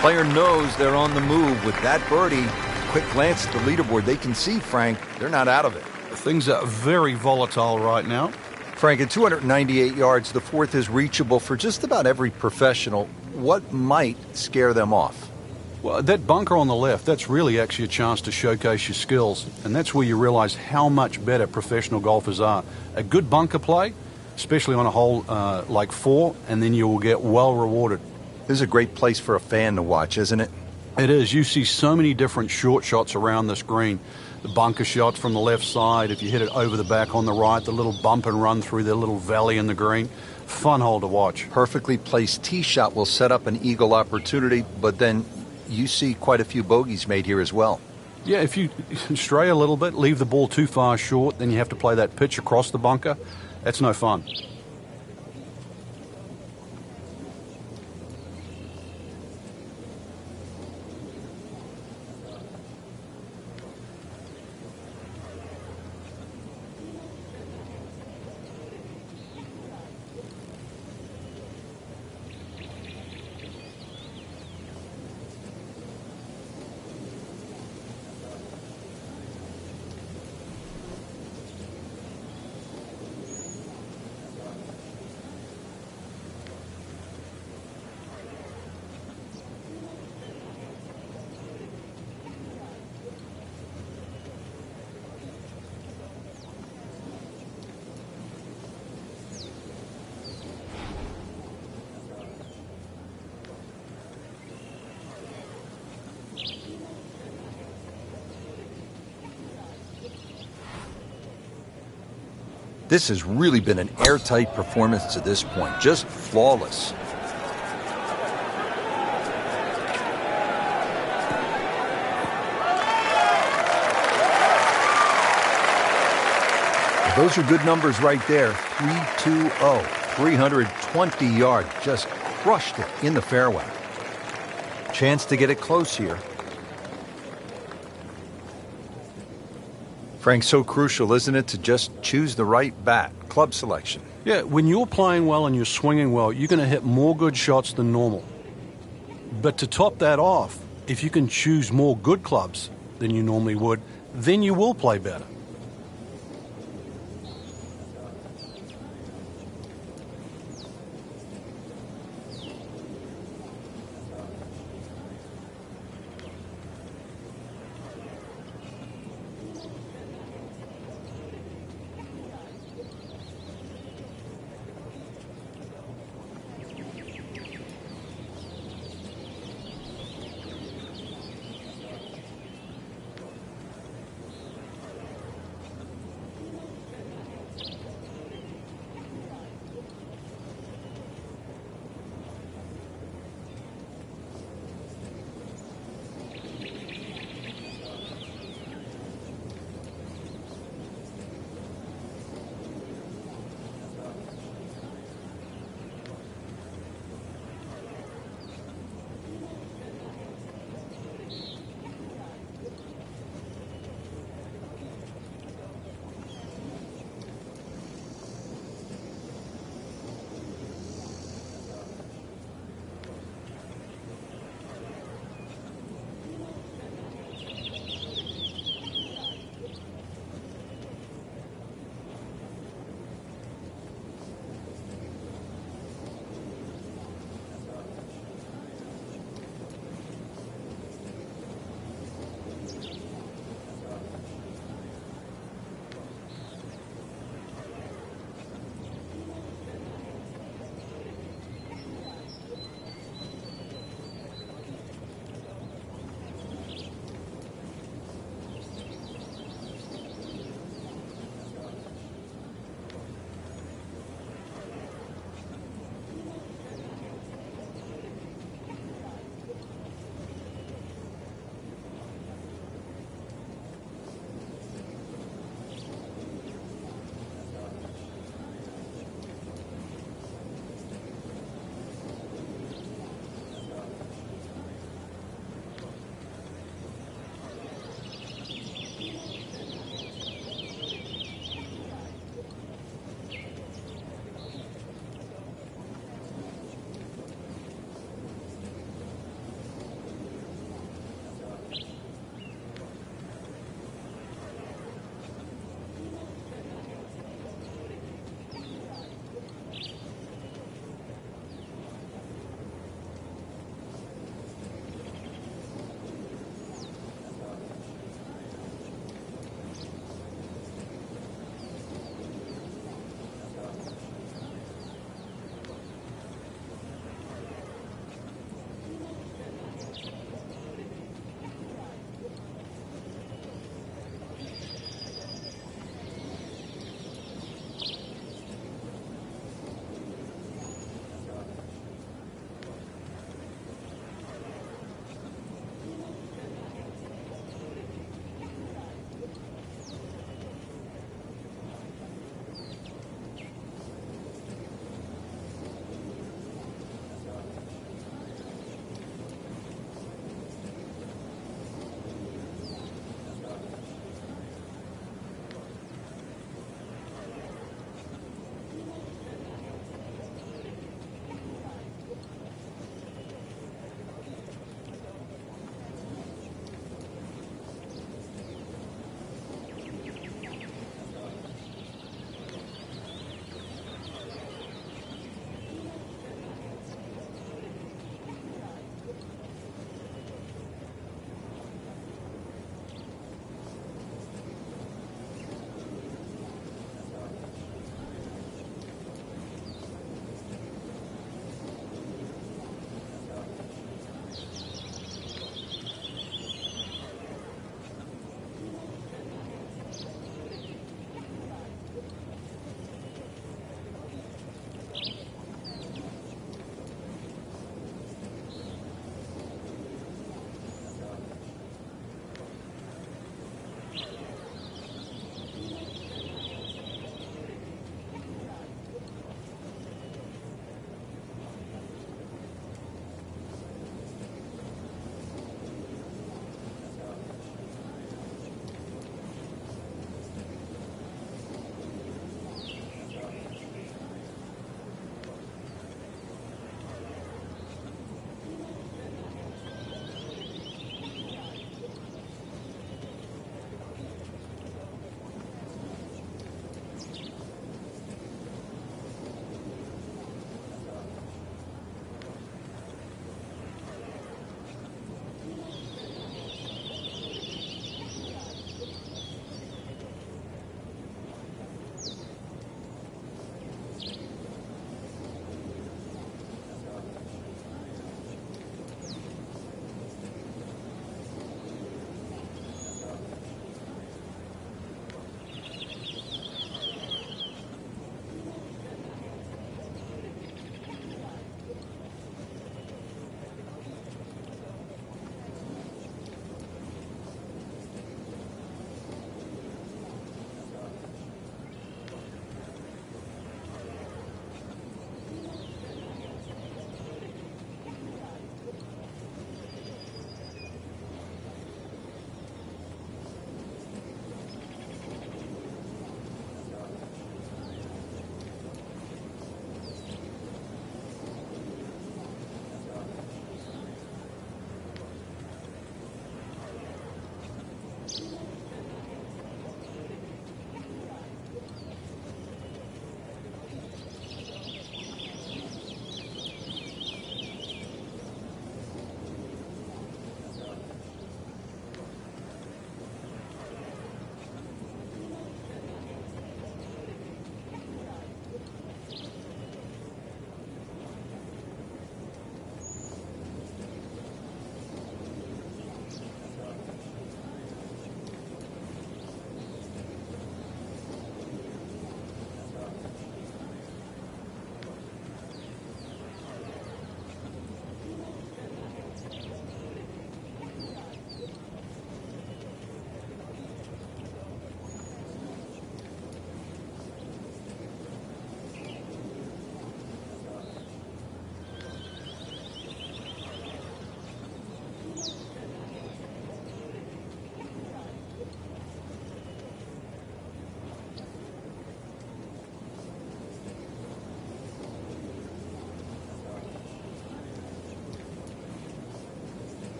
Player knows they're on the move with that birdie. Quick glance at the leaderboard. They can see, Frank, they're not out of it. Things are very volatile right now. Frank, at 298 yards, the fourth is reachable for just about every professional. What might scare them off? Well, that bunker on the left, that's really actually a chance to showcase your skills. And that's where you realize how much better professional golfers are. A good bunker play, especially on a hole like 4, and then you will get well rewarded. This is a great place for a fan to watch, isn't it? It is. You see so many different short shots around this green. The bunker shots from the left side, if you hit it over the back on the right, the little bump and run through the little valley in the green. Fun hole to watch. Perfectly placed tee shot will set up an eagle opportunity, but then you see quite a few bogeys made here as well. Yeah, if you stray a little bit, leave the ball too far short, then you have to play that pitch across the bunker. That's no fun. This has really been an airtight performance to this point, just flawless. Those are good numbers right there. 320, 320 yards, just crushed it in the fairway. Chance to get it close here. Frank, so crucial, isn't it, to just choose the right bat, club selection? Yeah, when you're playing well and you're swinging well, you're going to hit more good shots than normal. But to top that off, if you can choose more good clubs than you normally would, then you will play better.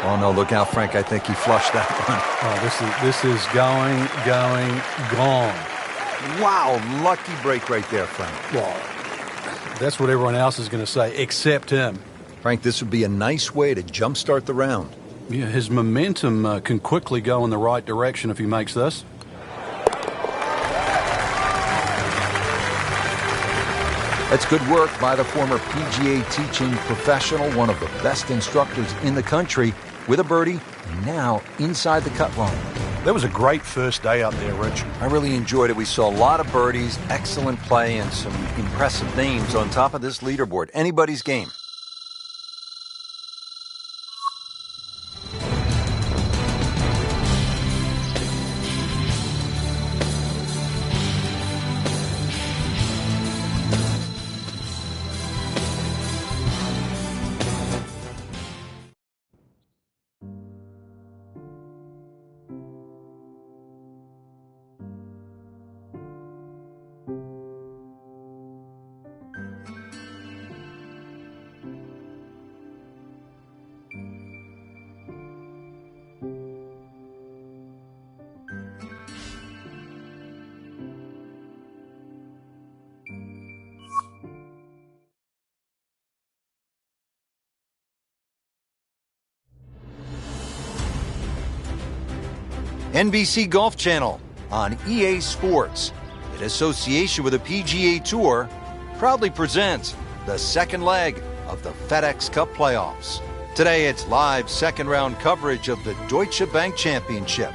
Oh, no, look out, Frank. I think he flushed that one. Oh, this is going, gone. Wow, lucky break right there, Frank. Well, that's what everyone else is going to say, except him. Frank, this would be a nice way to jumpstart the round. Yeah, his momentum can quickly go in the right direction if he makes this. That's good work by the former PGA teaching professional, one of the best instructors in the country, with a birdie, and now inside the cut line. That was a great first day out there, Rich. I really enjoyed it. We saw a lot of birdies, excellent play, and some impressive names on top of this leaderboard. Anybody's game. NBC Golf Channel on EA Sports, in association with the PGA Tour, proudly presents the second leg of the FedEx Cup playoffs. Today it's live second round coverage of the Deutsche Bank Championship.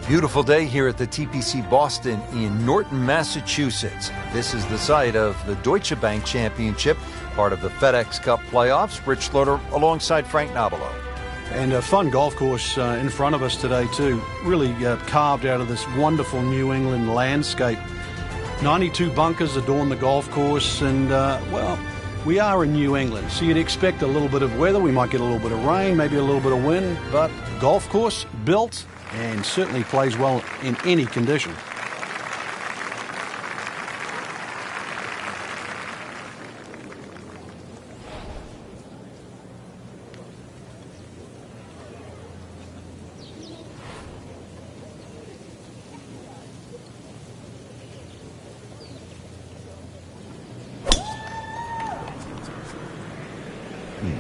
Beautiful day here at the TPC Boston in Norton, Massachusetts. This is the site of the Deutsche Bank Championship, part of the FedEx Cup playoffs. Rich Slaughter alongside Frank Nobilo. And a fun golf course in front of us today, too. Really carved out of this wonderful New England landscape. 92 bunkers adorn the golf course, and, well, we are in New England, so you'd expect a little bit of weather. We might get a little bit of rain, maybe a little bit of wind, but golf course built and certainly plays well in any condition.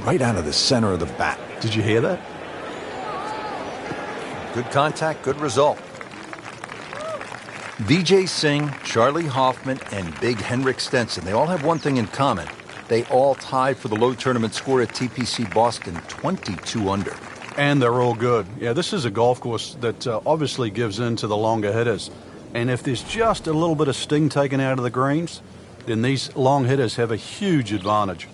Right out of the center of the bat. Did you hear that? Good contact, good result. Vijay Singh, Charlie Hoffman, and Big Henrik Stenson, they all have one thing in common. They all tied for the low tournament score at TPC Boston, 22 under. And they're all good. Yeah, this is a golf course that obviously gives in to the longer hitters. And if there's just a little bit of sting taken out of the greens, then these long hitters have a huge advantage.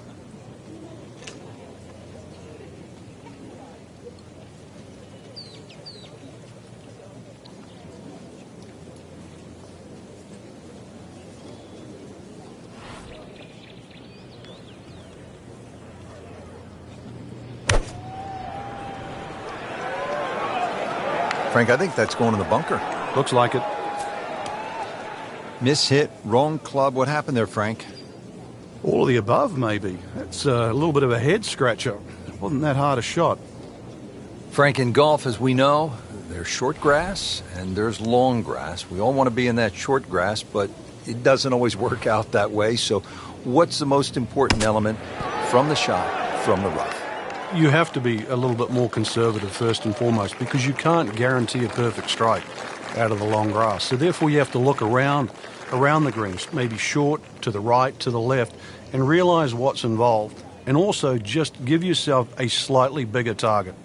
Frank, I think that's going in the bunker. Looks like it. Mishit, wrong club. What happened there, Frank? All of the above, maybe. That's a little bit of a head scratcher. It wasn't that hard a shot. Frank, in golf, as we know, there's short grass and there's long grass. We all want to be in that short grass, but it doesn't always work out that way. So what's the most important element from the shot, from the rough? You have to be a little bit more conservative first and foremost, because you can't guarantee a perfect strike out of the long grass. So therefore you have to look around the greens, maybe short, to the right, to the left, and realize what's involved. And also just give yourself a slightly bigger target.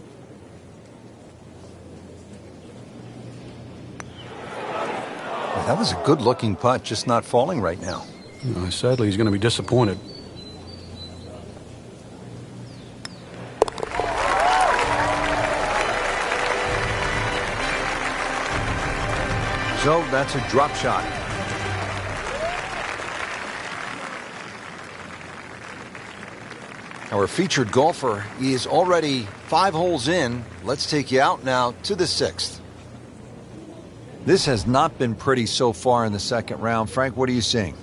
Well, that was a good-looking putt, just not falling right now. Sadly, he's going to be disappointed. So that's a drop shot. Our featured golfer is already 5 holes in. Let's take you out now to the 6th. This has not been pretty so far in the second round. Frank, what are you seeing?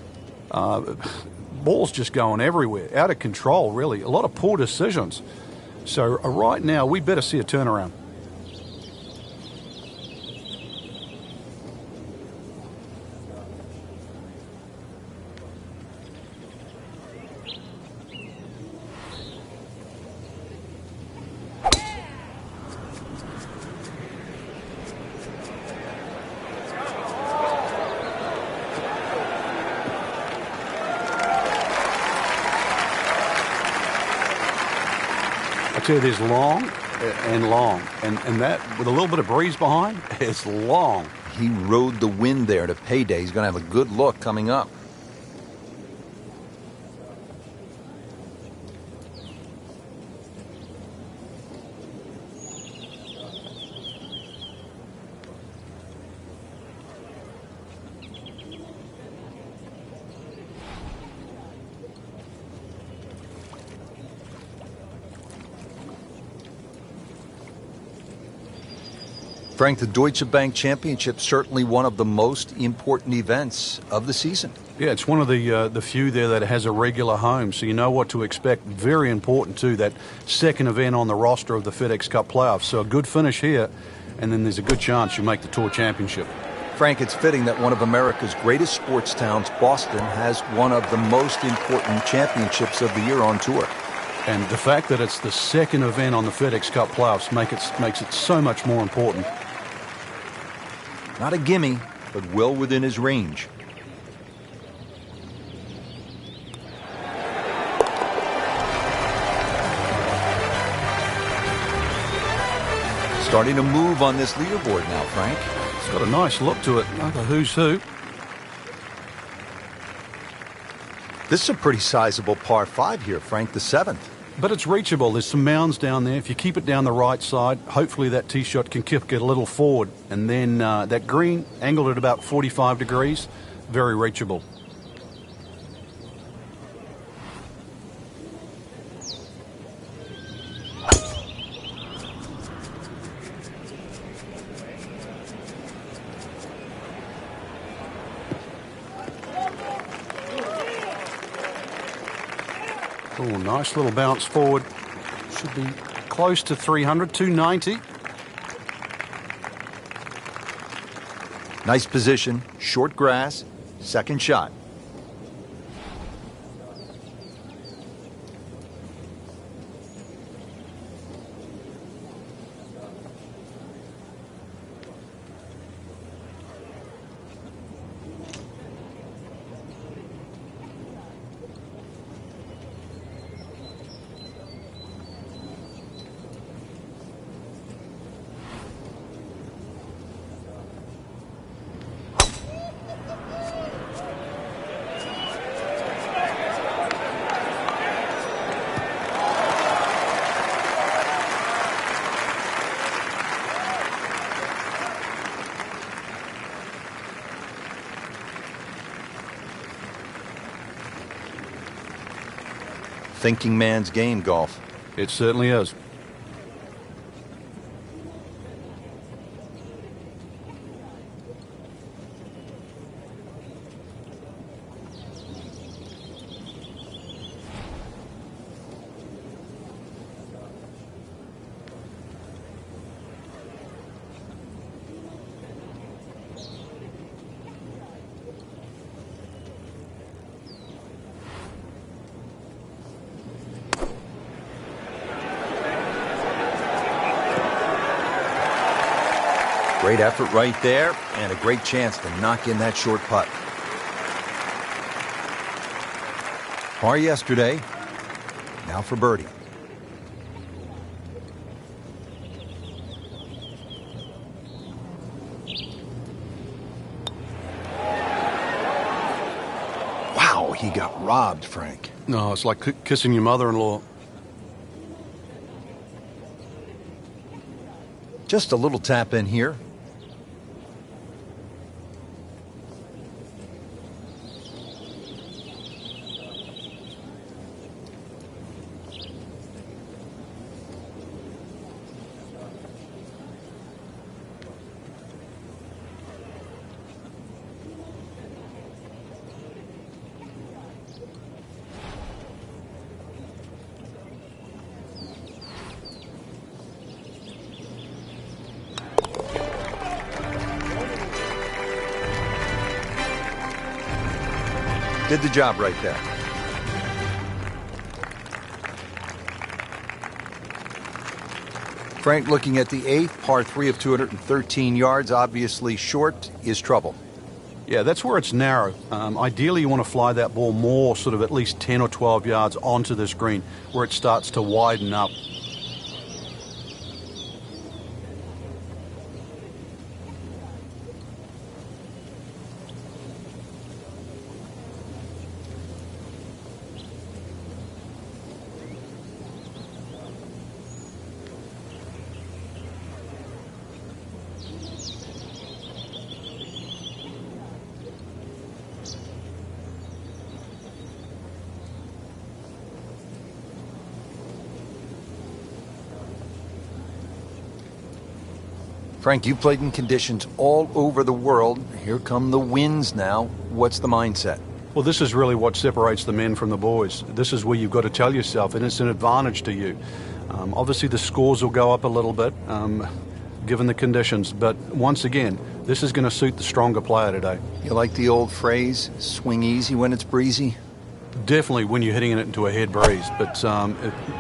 Ball's just going everywhere. Out of control, really. A lot of poor decisions. So right now, we better see a turnaround. I tell you, there's long and long, and that with a little bit of breeze behind, it's long. He rode the wind there to payday. He's going to have a good look coming up. Frank, the Deutsche Bank Championship, certainly one of the most important events of the season. Yeah, it's one of the few there that has a regular home, so you know what to expect. Very important, too, that second event on the roster of the FedEx Cup playoffs. So a good finish here, and then there's a good chance you make the Tour Championship. Frank, it's fitting that one of America's greatest sports towns, Boston, has one of the most important championships of the year on tour. And the fact that it's the second event on the FedEx Cup playoffs makes it so much more important. Not a gimme, but well within his range. Starting to move on this leaderboard now, Frank. It's got a nice look to it. Another who's who. This is a pretty sizable par 5 here, Frank, the 7th. But it's reachable. There's some mounds down there. If you keep it down the right side, hopefully that tee shot can kick it a little forward. And then that green, angled at about 45 degrees, very reachable. Oh, nice little bounce forward. Should be close to 300, 290. Nice position, short grass, second shot. Thinking man's game, golf. It certainly is. Great effort right there, and a great chance to knock in that short putt. Par yesterday, now for birdie. Wow, he got robbed, Frank. No, it's like kissing your mother-in-law. Just a little tap in here. Did the job right there. Frank, looking at the 8th, par 3 of 213 yards, obviously short, is trouble. Yeah, that's where it's narrow. Ideally, you want to fly that ball more, sort of at least 10 or 12 yards onto this green, where it starts to widen up. Frank, you played in conditions all over the world. Here come the winds now. What's the mindset? Well, this is really what separates the men from the boys. This is where you've got to tell yourself, and it's an advantage to you. Obviously, the scores will go up a little bit, given the conditions. But once again, this is going to suit the stronger player today. You like the old phrase, swing easy when it's breezy? Definitely when you're hitting it into a head breeze. But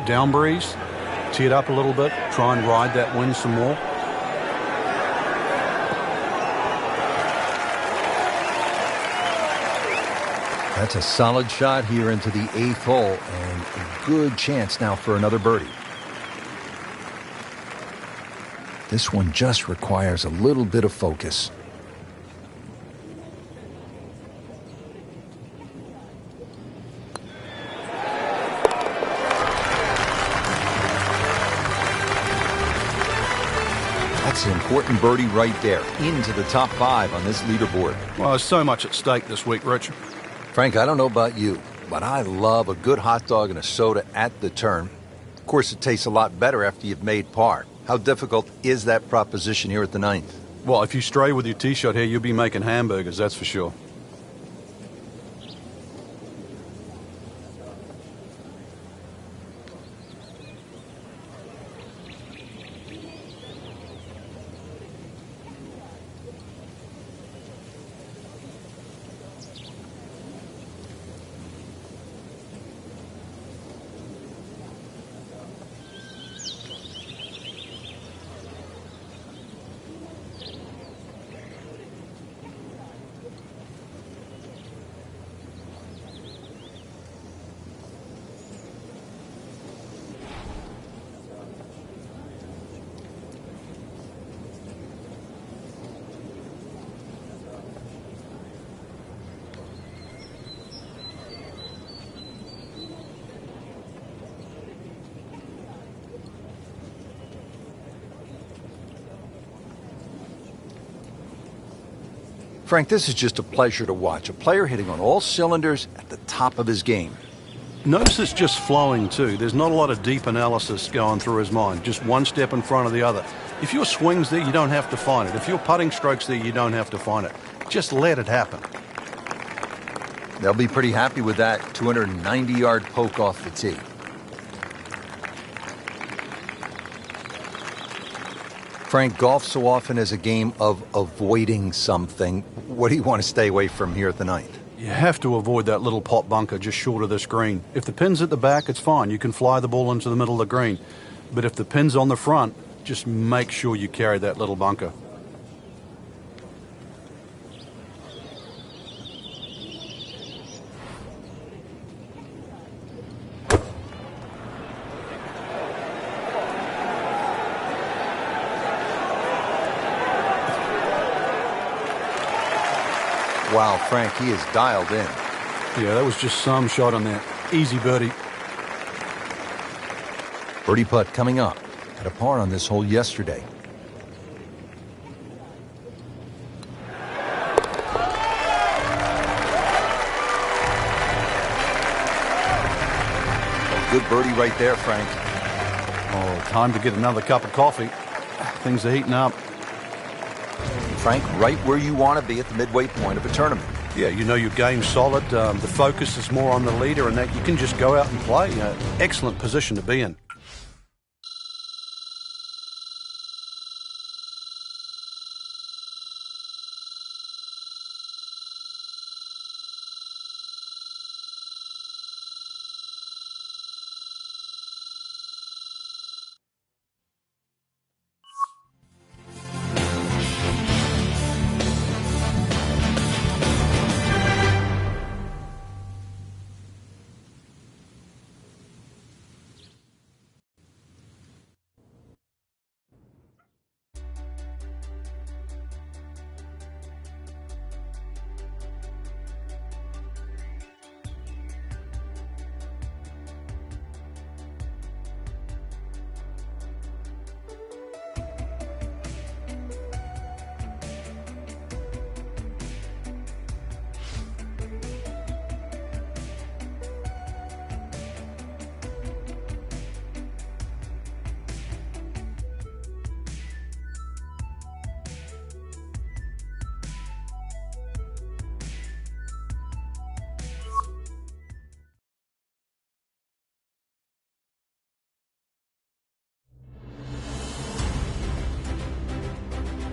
down breeze, tee it up a little bit, try and ride that wind some more. That's a solid shot here into the 8th hole, and a good chance now for another birdie. This one just requires a little bit of focus. That's an important birdie right there, into the top 5 on this leaderboard. Well, there's so much at stake this week, Rich. Frank, I don't know about you, but I love a good hot dog and a soda at the turn. Of course, it tastes a lot better after you've made par. How difficult is that proposition here at the 9th? Well, if you stray with your tee shot here, you'll be making hamburgers, that's for sure. Frank, this is just a pleasure to watch. A player hitting on all cylinders at the top of his game. Notice it's just flowing too. There's not a lot of deep analysis going through his mind. Just one step in front of the other. If your swing's there, you don't have to find it. If your putting stroke's there, you don't have to find it. Just let it happen. They'll be pretty happy with that 290-yard poke off the tee. Frank, golf so often is a game of avoiding something. What do you want to stay away from here at the 9th? You have to avoid that little pot bunker just short of this green. If the pin's at the back, it's fine. You can fly the ball into the middle of the green. But if the pin's on the front, just make sure you carry that little bunker. Wow, Frank, he is dialed in. Yeah, that was just some shot on that. Easy birdie. Birdie putt coming up. Had a par on this hole yesterday. A good birdie right there, Frank. Oh, time to get another cup of coffee. Things are heating up. Frank, right where you want to be at the midway point of a tournament. Yeah, you know your game's solid. The focus is more on the leader and that you can just go out and play. Excellent position to be in.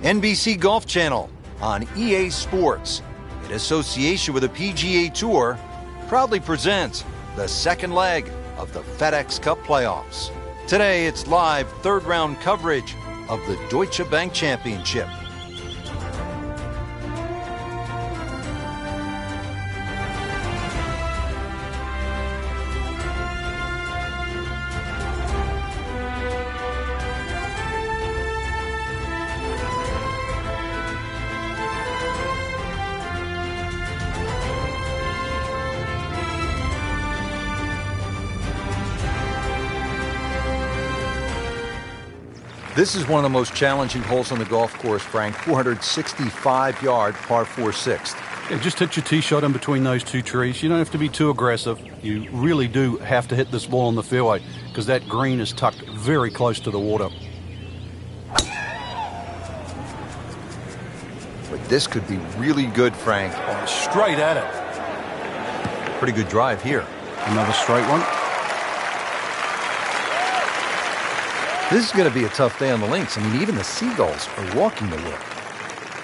NBC Golf Channel on EA Sports, in association with the PGA Tour, proudly presents the second leg of the FedEx Cup playoffs. Today, it's live third-round coverage of the Deutsche Bank Championship. This is one of the most challenging holes on the golf course, Frank. 465-yard par 4/6. Yeah, just hit your tee shot in between those two trees. You don't have to be too aggressive. You really do have to hit this ball on the fairway because that green is tucked very close to the water. But this could be really good, Frank. Oh, straight at it. Pretty good drive here. Another straight one. This is going to be a tough day on the links. I mean, even the seagulls are walking to work.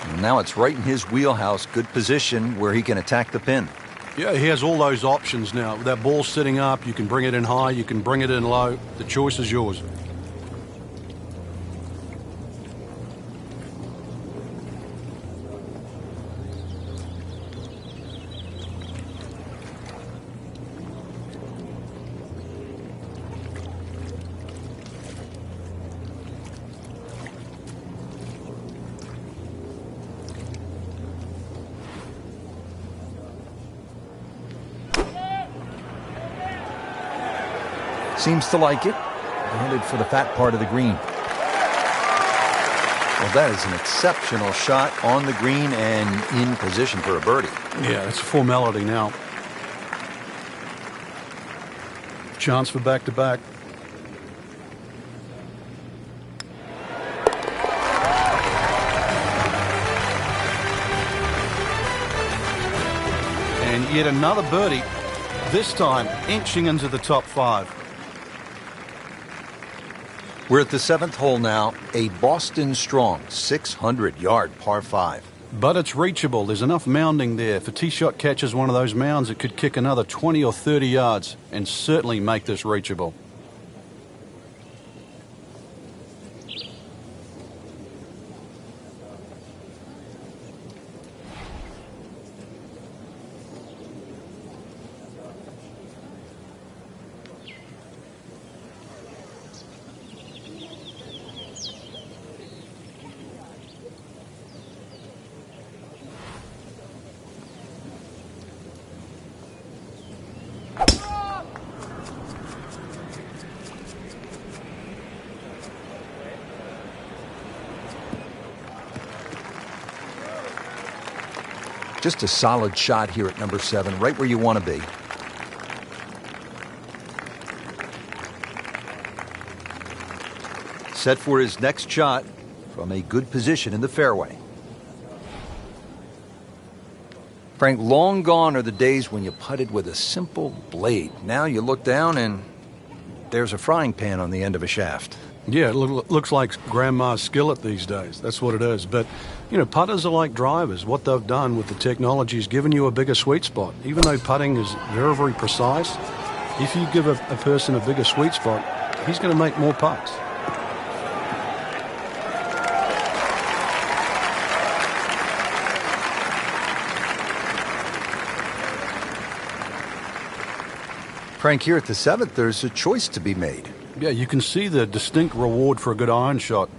And now it's right in his wheelhouse, good position where he can attack the pin. Yeah, he has all those options now. With that ball sitting up, you can bring it in high, you can bring it in low. The choice is yours. Seems to like it. Headed for the fat part of the green. Well, that is an exceptional shot on the green and in position for a birdie. Yeah, it's a formality now. Chance for back-to-back. And yet another birdie, this time inching into the top five. We're at the seventh hole now, a Boston Strong 600-yard par 5. But it's reachable. There's enough mounding there. If a tee shot catches one of those mounds, it could kick another 20 or 30 yards and certainly make this reachable. Just a solid shot here at number 7, right where you want to be. Set for his next shot from a good position in the fairway. Frank, long gone are the days when you putted with a simple blade. Now you look down and there's a frying pan on the end of a shaft. Yeah, it looks like grandma's skillet these days. That's what it is. But, you know, putters are like drivers. What they've done with the technology is given you a bigger sweet spot. Even though putting is very, very precise, if you give a person a bigger sweet spot, he's going to make more putts. Frank, here at the 7th, there's a choice to be made. Yeah, you can see the distinct reward for a good iron shot.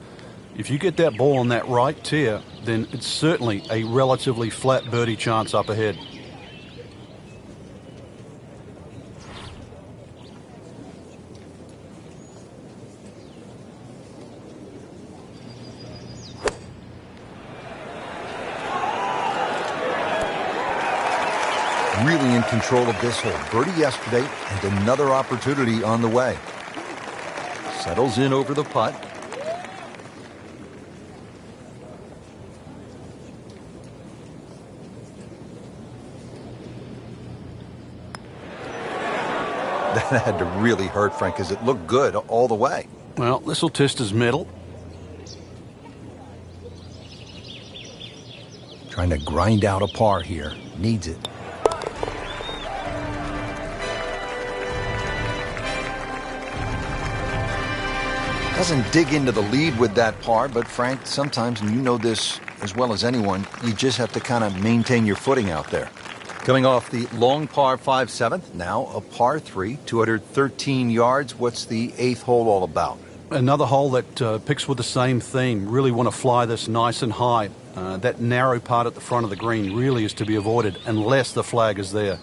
If you get that ball on that right tier, then it's certainly a relatively flat birdie chance up ahead. Really in control of this hole. Birdie yesterday and another opportunity on the way. Settles in over the putt. That had to really hurt, Frank, because it looked good all the way. Well, this will test his mettle. Trying to grind out a par here. Needs it. Doesn't dig into the lead with that par, but Frank, sometimes, and you know this as well as anyone, you just have to kind of maintain your footing out there. Coming off the long par 5/7, now a par 3, 213 yards. What's the 8th hole all about? Another hole that picks with the same theme. Really want to fly this nice and high. That narrow part at the front of the green really is to be avoided unless the flag is there.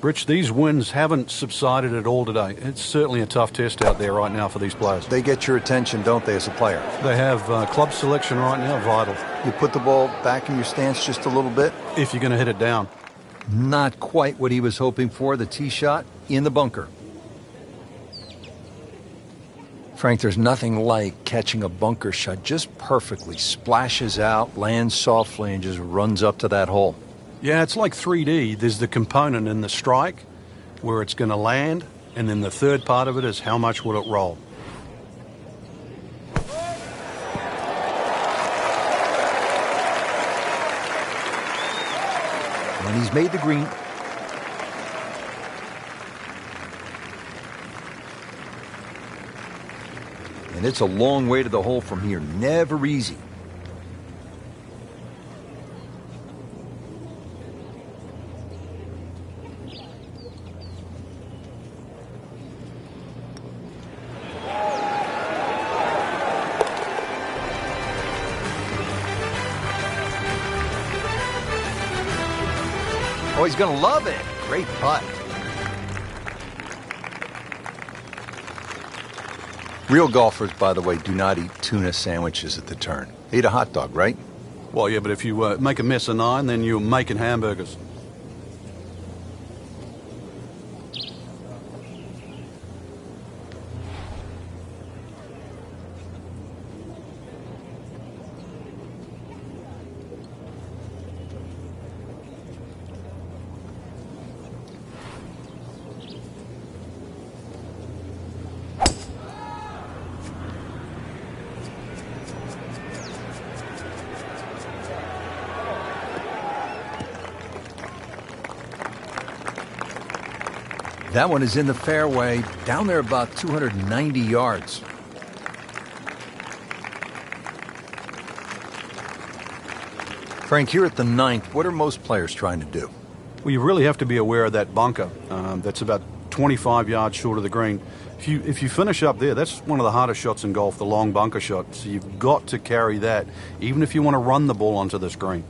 Rich, these winds haven't subsided at all today. It's certainly a tough test out there right now for these players. They get your attention, don't they, as a player? They have club selection right now vital. You put the ball back in your stance just a little bit? If you're going to hit it down. Not quite what he was hoping for. The tee shot in the bunker. Frank, there's nothing like catching a bunker shot just perfectly. Splashes out, lands softly, and just runs up to that hole. Yeah, it's like 3D. There's the component in the strike where it's going to land, and then the third part of it is how much will it roll. And he's made the green. And it's a long way to the hole from here. Never easy. Oh, he's going to love it. Great putt. Real golfers, by the way, do not eat tuna sandwiches at the turn. They eat a hot dog, right? Well, yeah, but if you make a mess of 9, then you're making hamburgers. That one is in the fairway, down there about 290 yards. Frank, here at the 9th, what are most players trying to do? Well, you really have to be aware of that bunker. That's about 25 yards short of the green. If you finish up there, that's one of the hardest shots in golf, the long bunker shot. So you've got to carry that, even if you want to run the ball onto this green.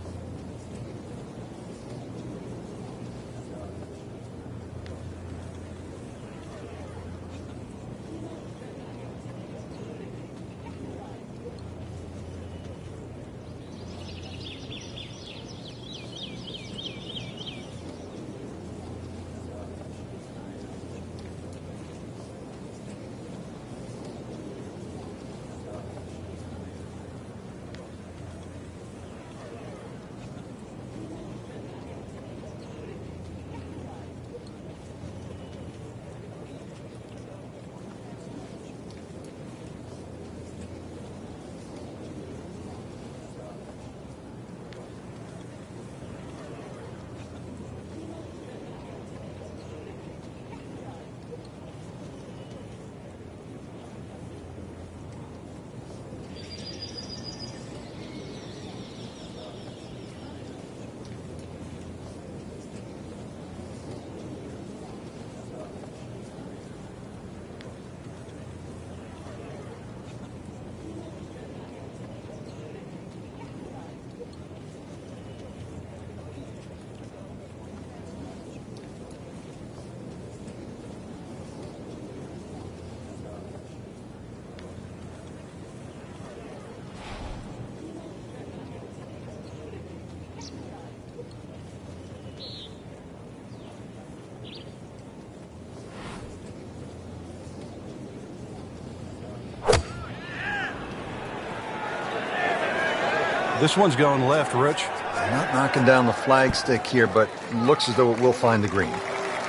This one's going left, Rich. Not knocking down the flagstick here, but looks as though it will find the green.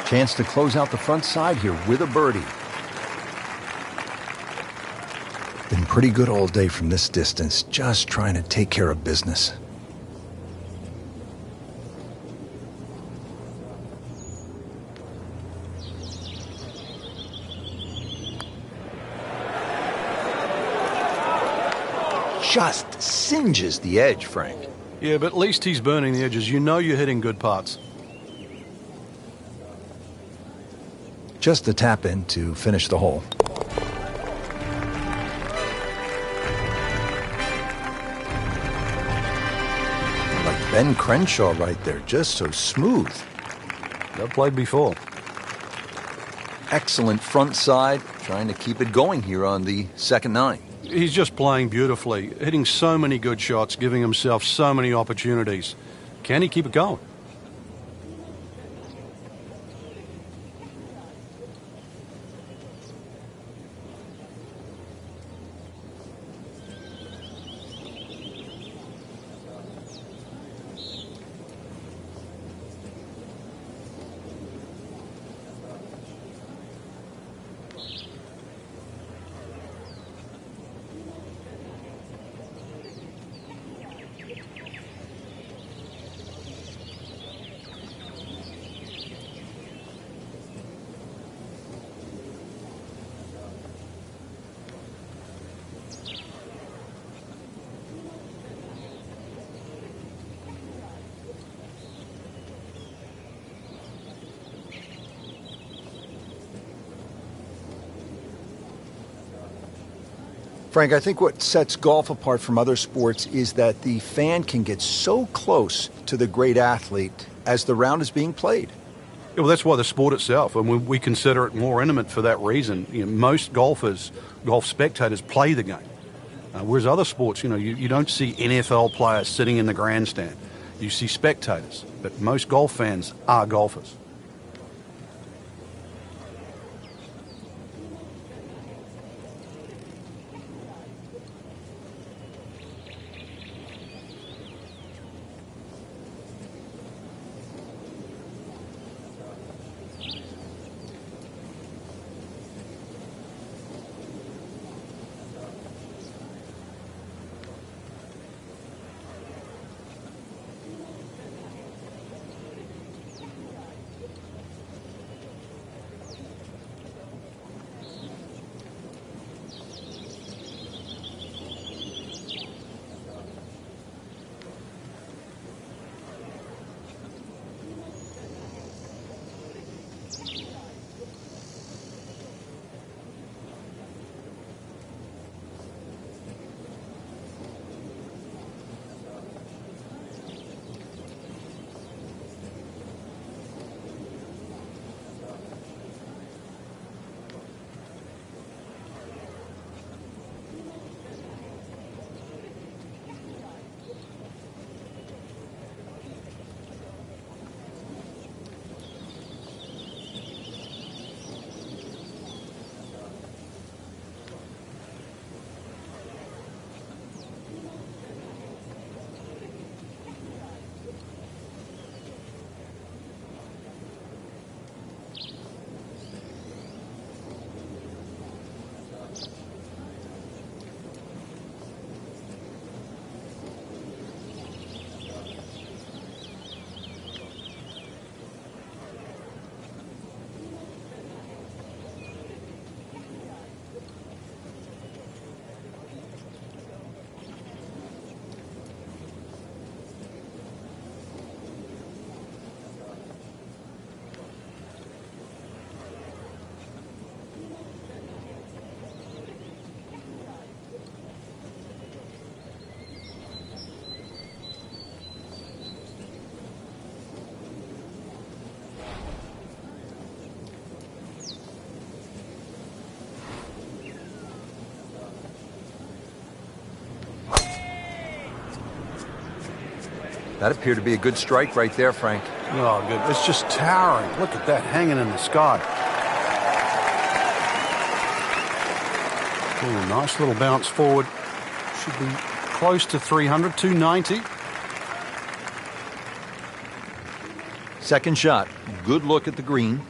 Chance to close out the front side here with a birdie. Been pretty good all day from this distance, just trying to take care of business. Just singes the edge, Frank. Yeah, but at least he's burning the edges. You know you're hitting good putts. Just a tap in to finish the hole. Like Ben Crenshaw right there, just so smooth. They've played before. Excellent front side, trying to keep it going here on the second nine. He's just playing beautifully, hitting so many good shots, giving himself so many opportunities. Can he keep it going? Frank, I think what sets golf apart from other sports is that the fan can get so close to the great athlete as the round is being played. Yeah, well, that's why the sport itself, and we consider it more intimate for that reason. You know, most golf spectators play the game, whereas other sports, you don't see NFL players sitting in the grandstand. You see spectators, but most golf fans are golfers. That appeared to be a good strike right there, Frank. Oh, good. It's just towering. Look at that hanging in the sky. Ooh, nice little bounce forward. Should be close to 300, 290. Second shot. Good look at the green.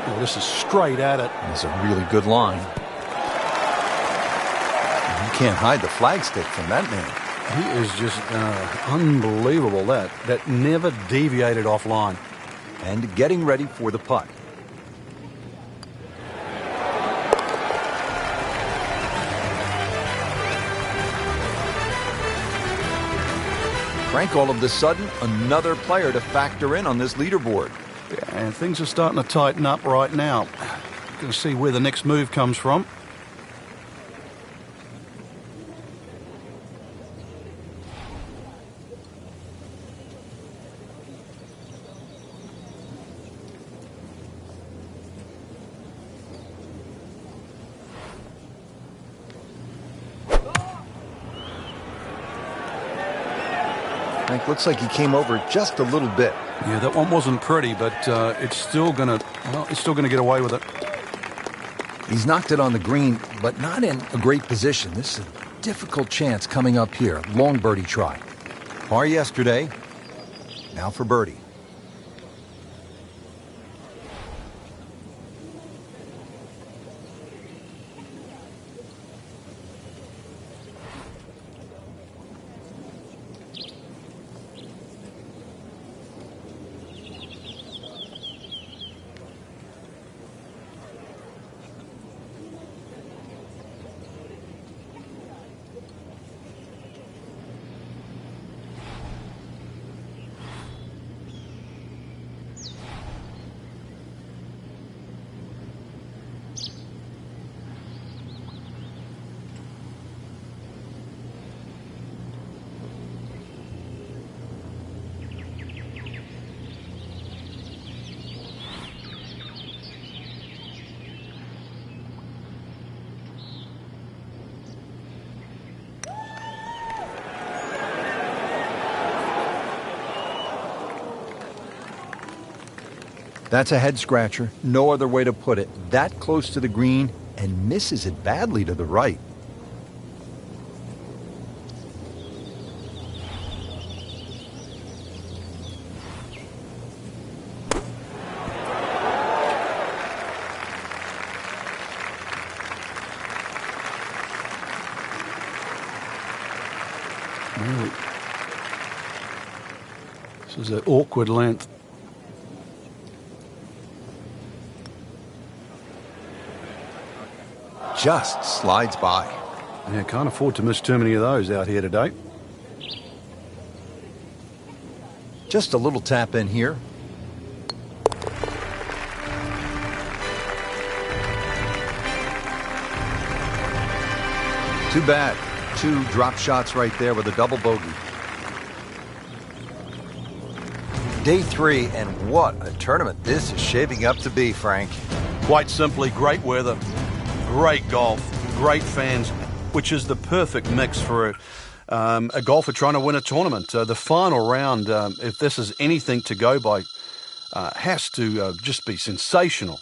Oh, this is straight at it. That's a really good line. You can't hide the flagstick from that man. He is just unbelievable. That never deviated offline. And getting ready for the putt. Frank, all of a sudden, another player to factor in on this leaderboard. Yeah, and things are starting to tighten up right now. Going to see where the next move comes from. Frank, looks like he came over just a little bit. Yeah, that one wasn't pretty, but it's still gonna get away with it. He's knocked it on the green, but not in a great position. This is a difficult chance coming up here. Long birdie try. Par yesterday. Now for birdie. That's a head scratcher. No other way to put it. That close to the green and misses it badly to the right. Really? This is an awkward length. Just slides by. Yeah, can't afford to miss too many of those out here today. Just a little tap in here. Too bad. 2 drop shots right there with a double bogey. Day 3, and what a tournament this is shaping up to be, Frank. Quite simply, great weather, great golf, great fans, which is the perfect mix for a golfer trying to win a tournament. The final round, if this is anything to go by, has to just be sensational.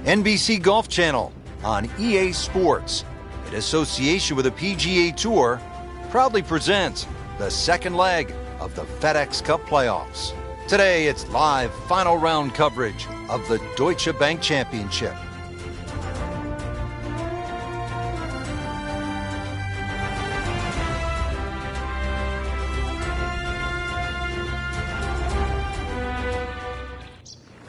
NBC Golf Channel on EA Sports, in association with the PGA Tour, proudly presents the second leg of the FedEx Cup playoffs. Today, it's live final round coverage of the Deutsche Bank Championship.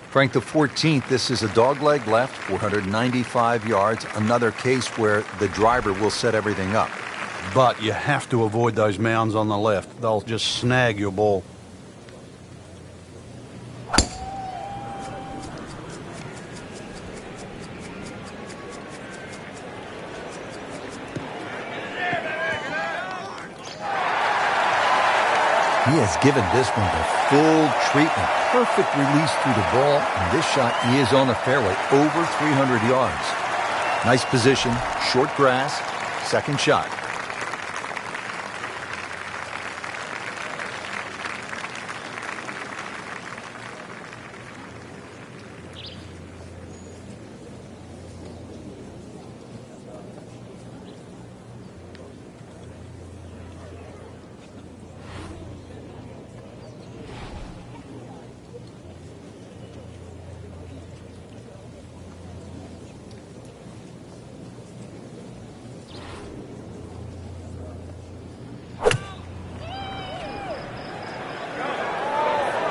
Frank, the 14th, this is a dogleg left, 495 yards, another case where the driver will set everything up. But you have to avoid those mounds on the left. They'll just snag your ball. He has given this one the full treatment. Perfect release through the ball, and this shot is on the fairway, over 300 yards. Nice position, short grass, second shot.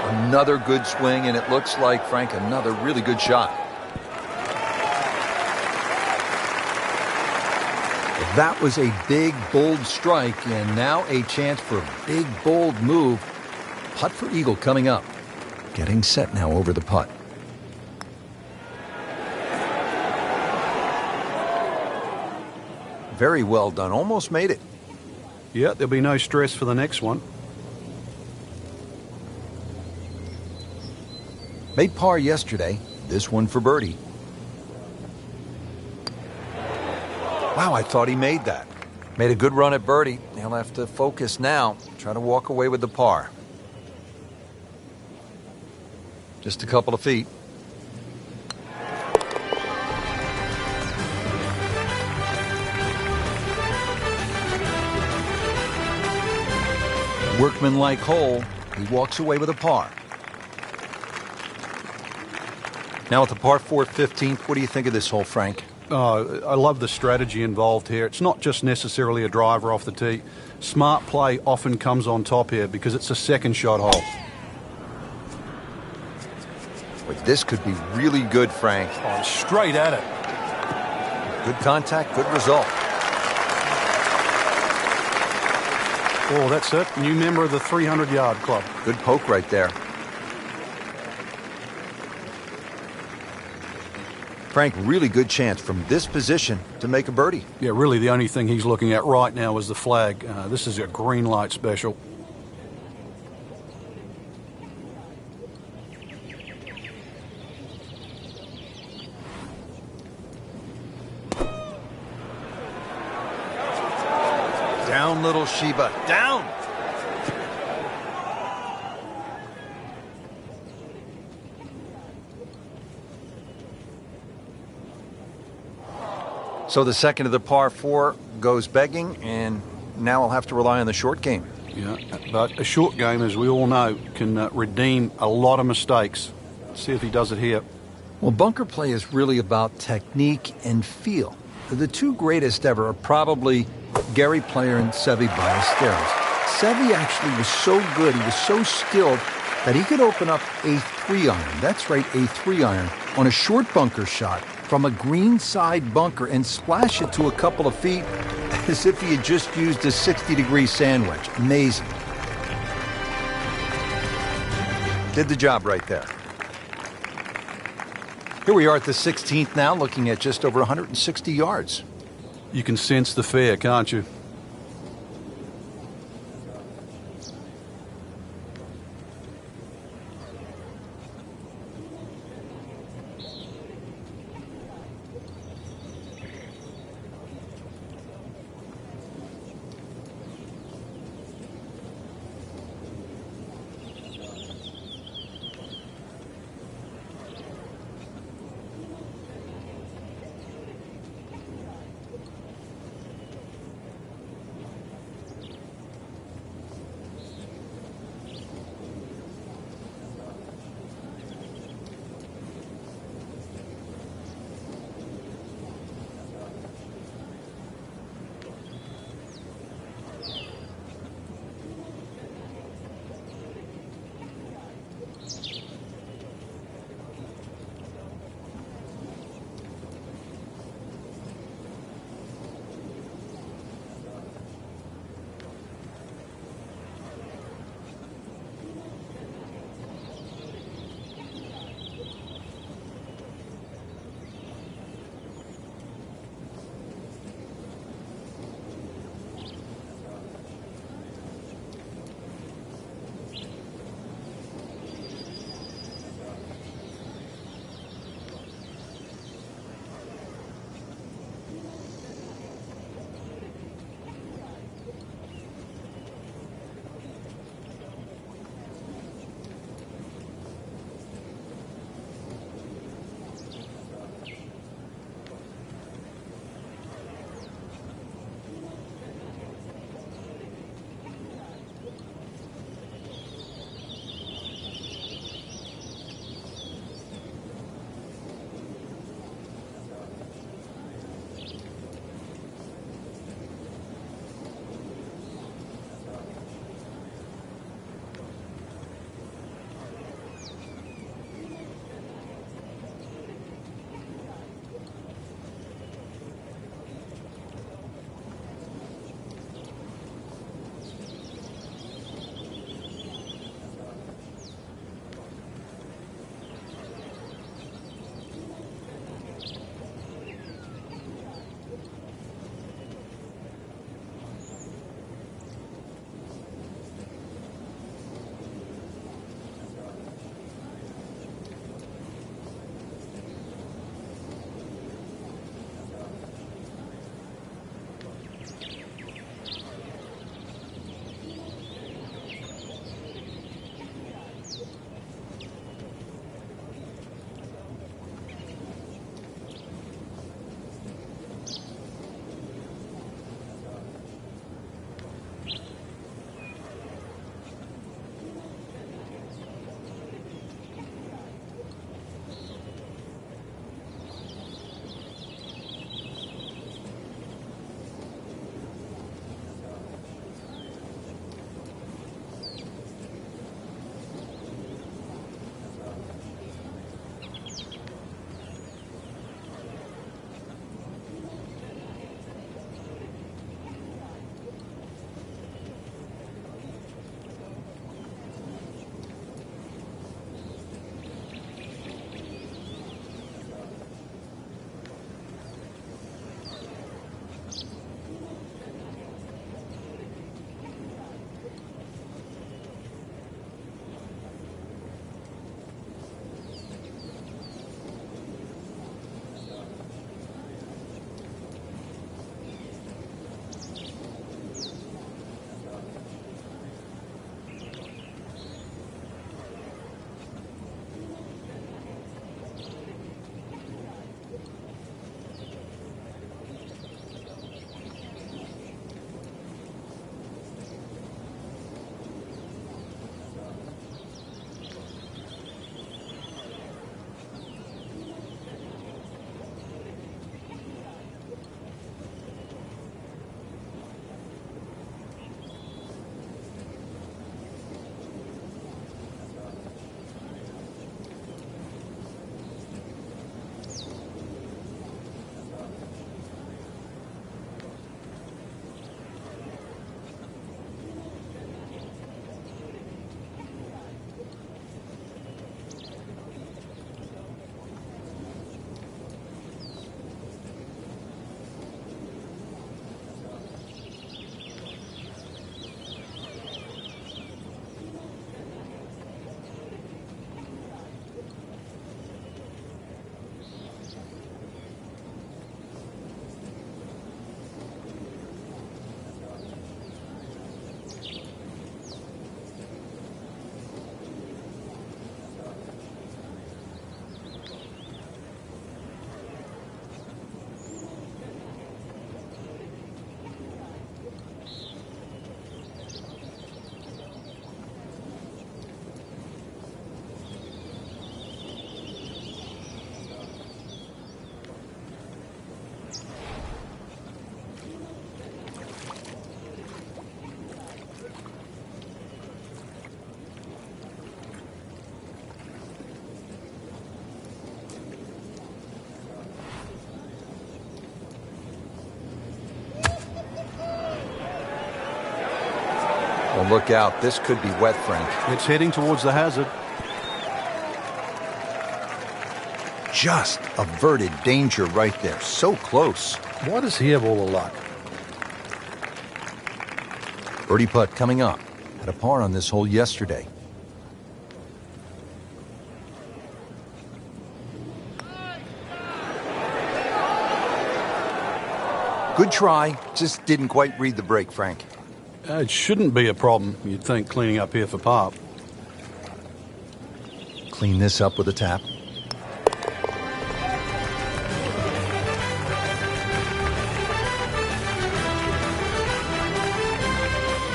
Another good swing, and it looks like, Frank, another really good shot. That was a big, bold strike, and now a chance for a big, bold move. Putt for eagle coming up. Getting set now over the putt. Very well done. Almost made it. Yeah, there'll be no stress for the next one. Made par yesterday, this one for birdie. Wow, I thought he made that. Made a good run at birdie. He'll have to focus now, try to walk away with the par. Just a couple of feet. Workmanlike hole, he walks away with a par. Now at the par 4 15th, what do you think of this hole, Frank? I love the strategy involved here. It's not just necessarily a driver off the tee. Smart play often comes on top here because it's a second shot hole. But this could be really good, Frank. Oh, straight at it. Good contact, good result. Oh, that's it. New member of the 300-yard club. Good poke right there. Frank, really good chance from this position to make a birdie. Yeah, really the only thing he's looking at right now is the flag. This is a green light special. Down, little Sheba, down! So the second of the par 4 goes begging, and now I'll have to rely on the short game. Yeah, but a short game, as we all know, can redeem a lot of mistakes. Let's see if he does it here. Well, bunker play is really about technique and feel. The two greatest ever are probably Gary Player and Seve Ballesteros. Seve actually was so good, he was so skilled, that he could open up a 3-iron, that's right, a 3-iron, on a short bunker shot from a green side bunker and splash it to a couple of feet as if he had just used a 60-degree sandwich. Amazing. Did the job right there. Here we are at the 16th now, looking at just over 160 yards. You can sense the fear, can't you? Well, look out. This could be wet, Frank. It's heading towards the hazard. Just averted danger right there. So close. Why does he have all the luck? Birdie putt coming up. Had a par on this hole yesterday. Good try. Just didn't quite read the break, Frank. It shouldn't be a problem, you'd think, cleaning up here for par. Clean this up with a tap.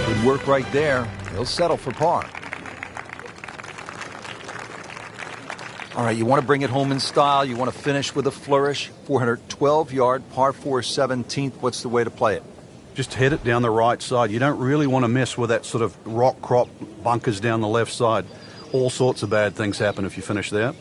Good work right there. He'll settle for par. All right, you want to bring it home in style. You want to finish with a flourish. 412-yard, par 4 17th. What's the way to play it? Just head it down the right side. You don't really want to mess with that sort of rock crop bunkers down the left side. All sorts of bad things happen if you finish there.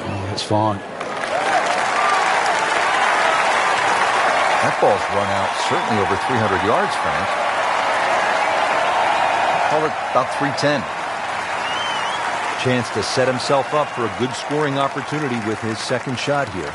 Oh, that's fine. That ball's run out certainly over 300 yards, Frank. Call it about 310. Chance to set himself up for a good scoring opportunity with his second shot here.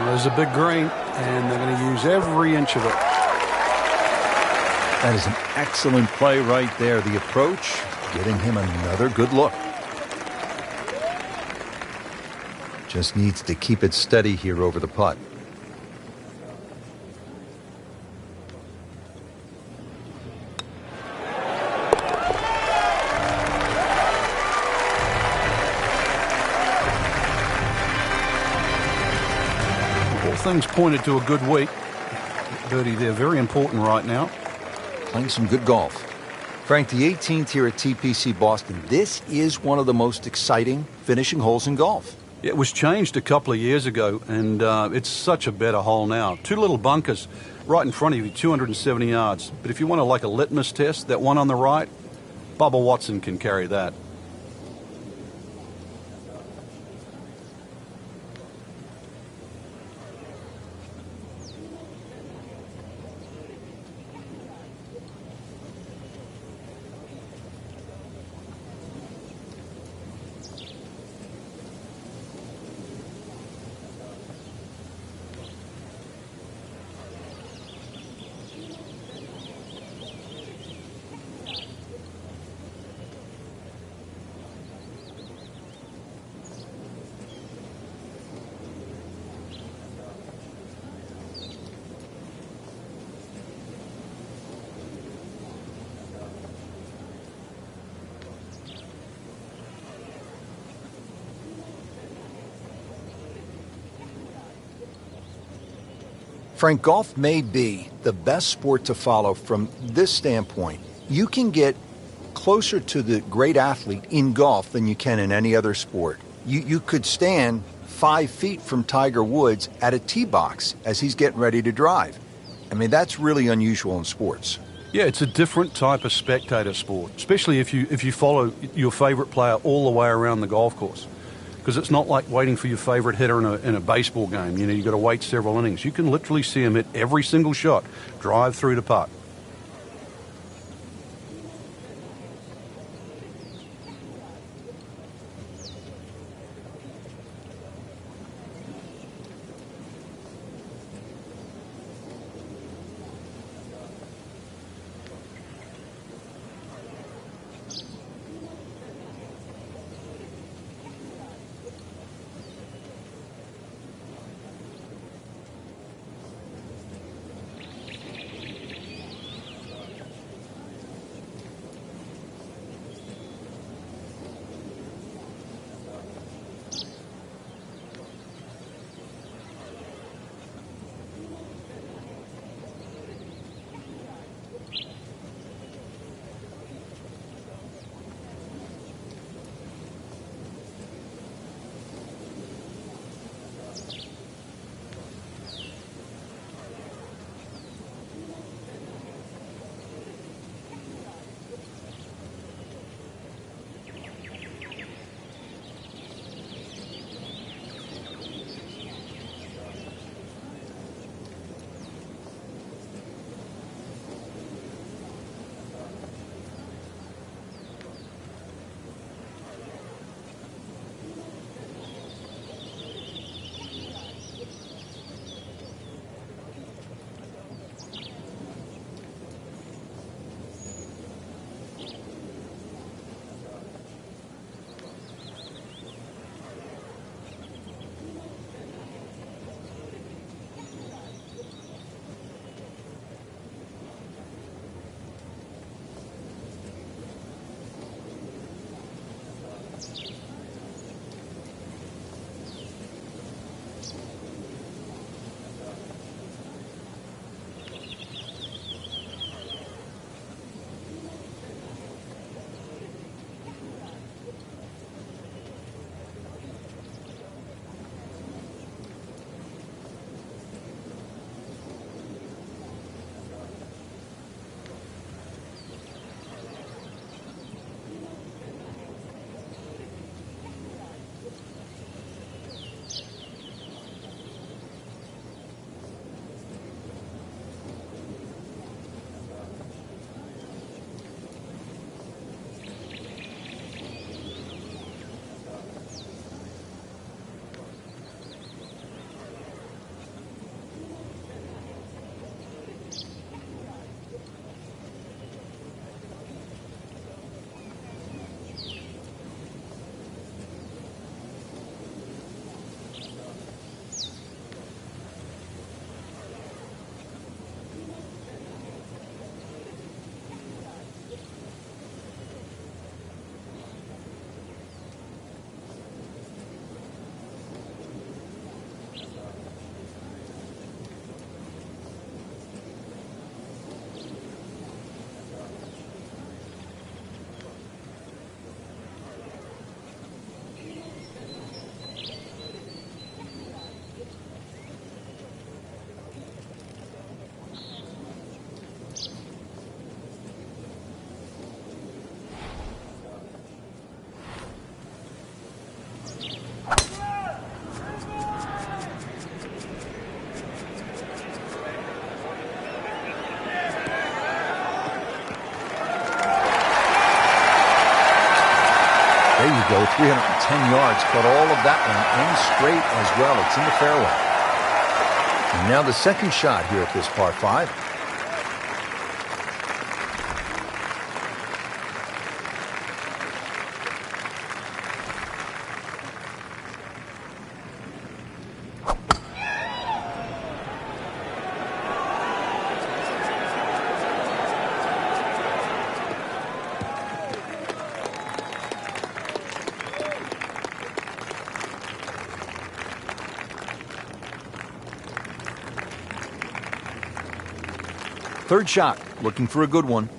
There's a big green, and they're going to use every inch of it. That is an excellent play right there. The approach, getting him another good look. Just needs to keep it steady here over the putt. Things pointed to a good week. Birdie there, very important right now. Playing some good golf. Frank, the 18th here at TPC Boston. This is one of the most exciting finishing holes in golf. It was changed a couple of years ago, and it's such a better hole now. Two little bunkers right in front of you, 270 yards. But if you want to like a litmus test, that one on the right, Bubba Watson can carry that. Frank, golf may be the best sport to follow from this standpoint. You can get closer to the great athlete in golf than you can in any other sport. You could stand 5 feet from Tiger Woods at a tee box as he's getting ready to drive. I mean, that's really unusual in sports. Yeah, it's a different type of spectator sport, especially if you follow your favourite player all the way around the golf course. Because it's not like waiting for your favourite hitter in a baseball game. You know, you've got to wait several innings. You can literally see him hit every single shot, drive through to putt. There you go, 310 yards, caught all of that one in straight as well. It's in the fairway. And now the second shot here at this par 5. Third shot, looking for a good one.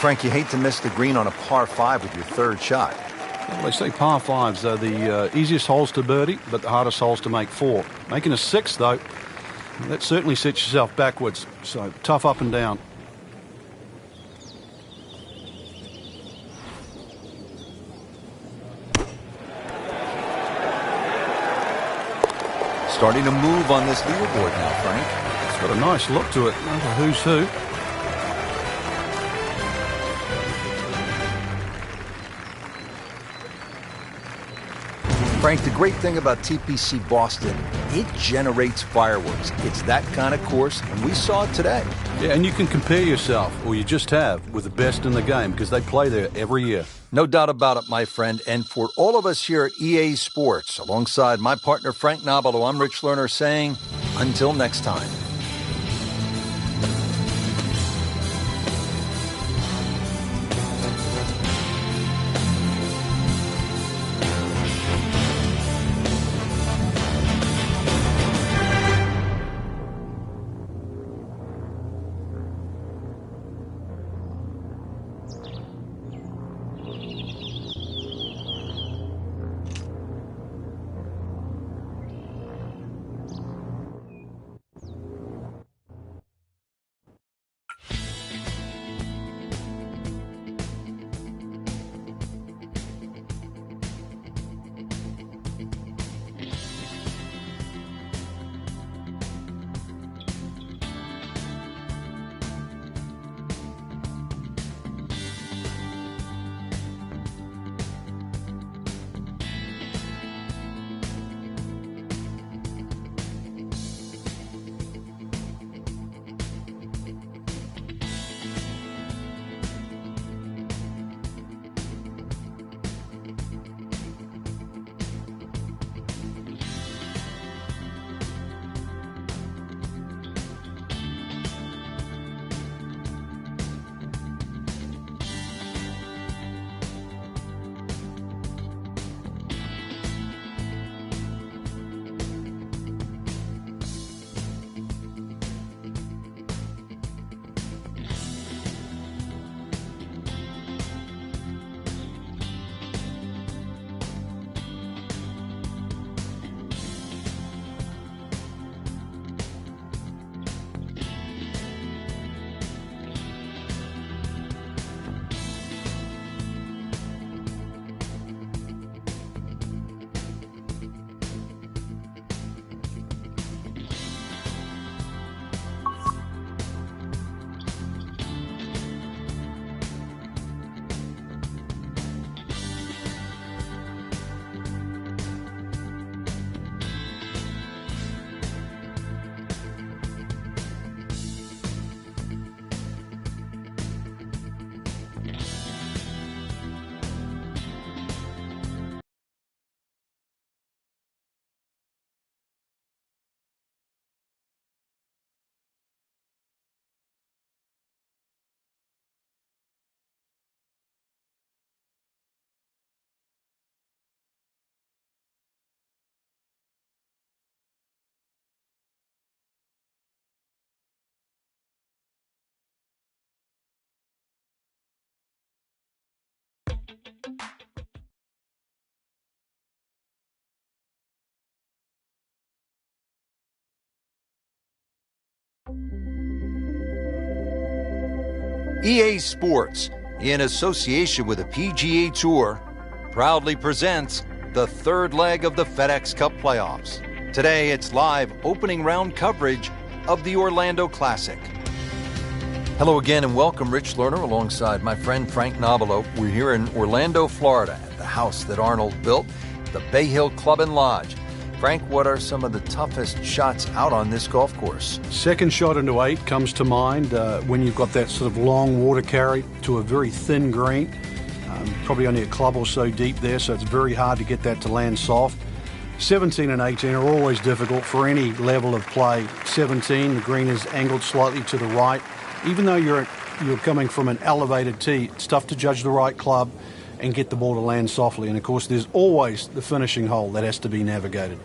Frank, you hate to miss the green on a par 5 with your third shot. Well, they say par 5s are the easiest holes to birdie, but the hardest holes to make 4. Making a 6, though, that certainly sets yourself backwards. So tough up and down. Starting to move on this leaderboard now, Frank. It's got a nice look to it. Another who's who. Frank, the great thing about TPC Boston, it generates fireworks. It's that kind of course, and we saw it today. Yeah, and you can compare yourself, or you just have, with the best in the game because they play there every year. No doubt about it, my friend. And for all of us here at EA Sports, alongside my partner Frank Nobilo, I'm Rich Lerner saying, until next time. EA Sports, in association with the PGA Tour, proudly presents the third leg of the FedEx Cup playoffs. Today, it's live opening round coverage of the Orlando Classic. Hello again and welcome, Rich Lerner, alongside my friend Frank Nobilo. We're here in Orlando, Florida, at the house that Arnold built, the Bay Hill Club and Lodge. Frank, what are some of the toughest shots out on this golf course? Second shot into 8 comes to mind when you've got that sort of long water carry to a very thin green. Probably only a club or so deep there, so it's very hard to get that to land soft. 17 and 18 are always difficult for any level of play. 17, the green is angled slightly to the right. Even though you're coming from an elevated tee, it's tough to judge the right club and get the ball to land softly. And of course, there's always the finishing hole that has to be navigated.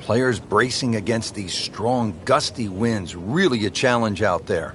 Players bracing against these strong, gusty winds, really a challenge out there.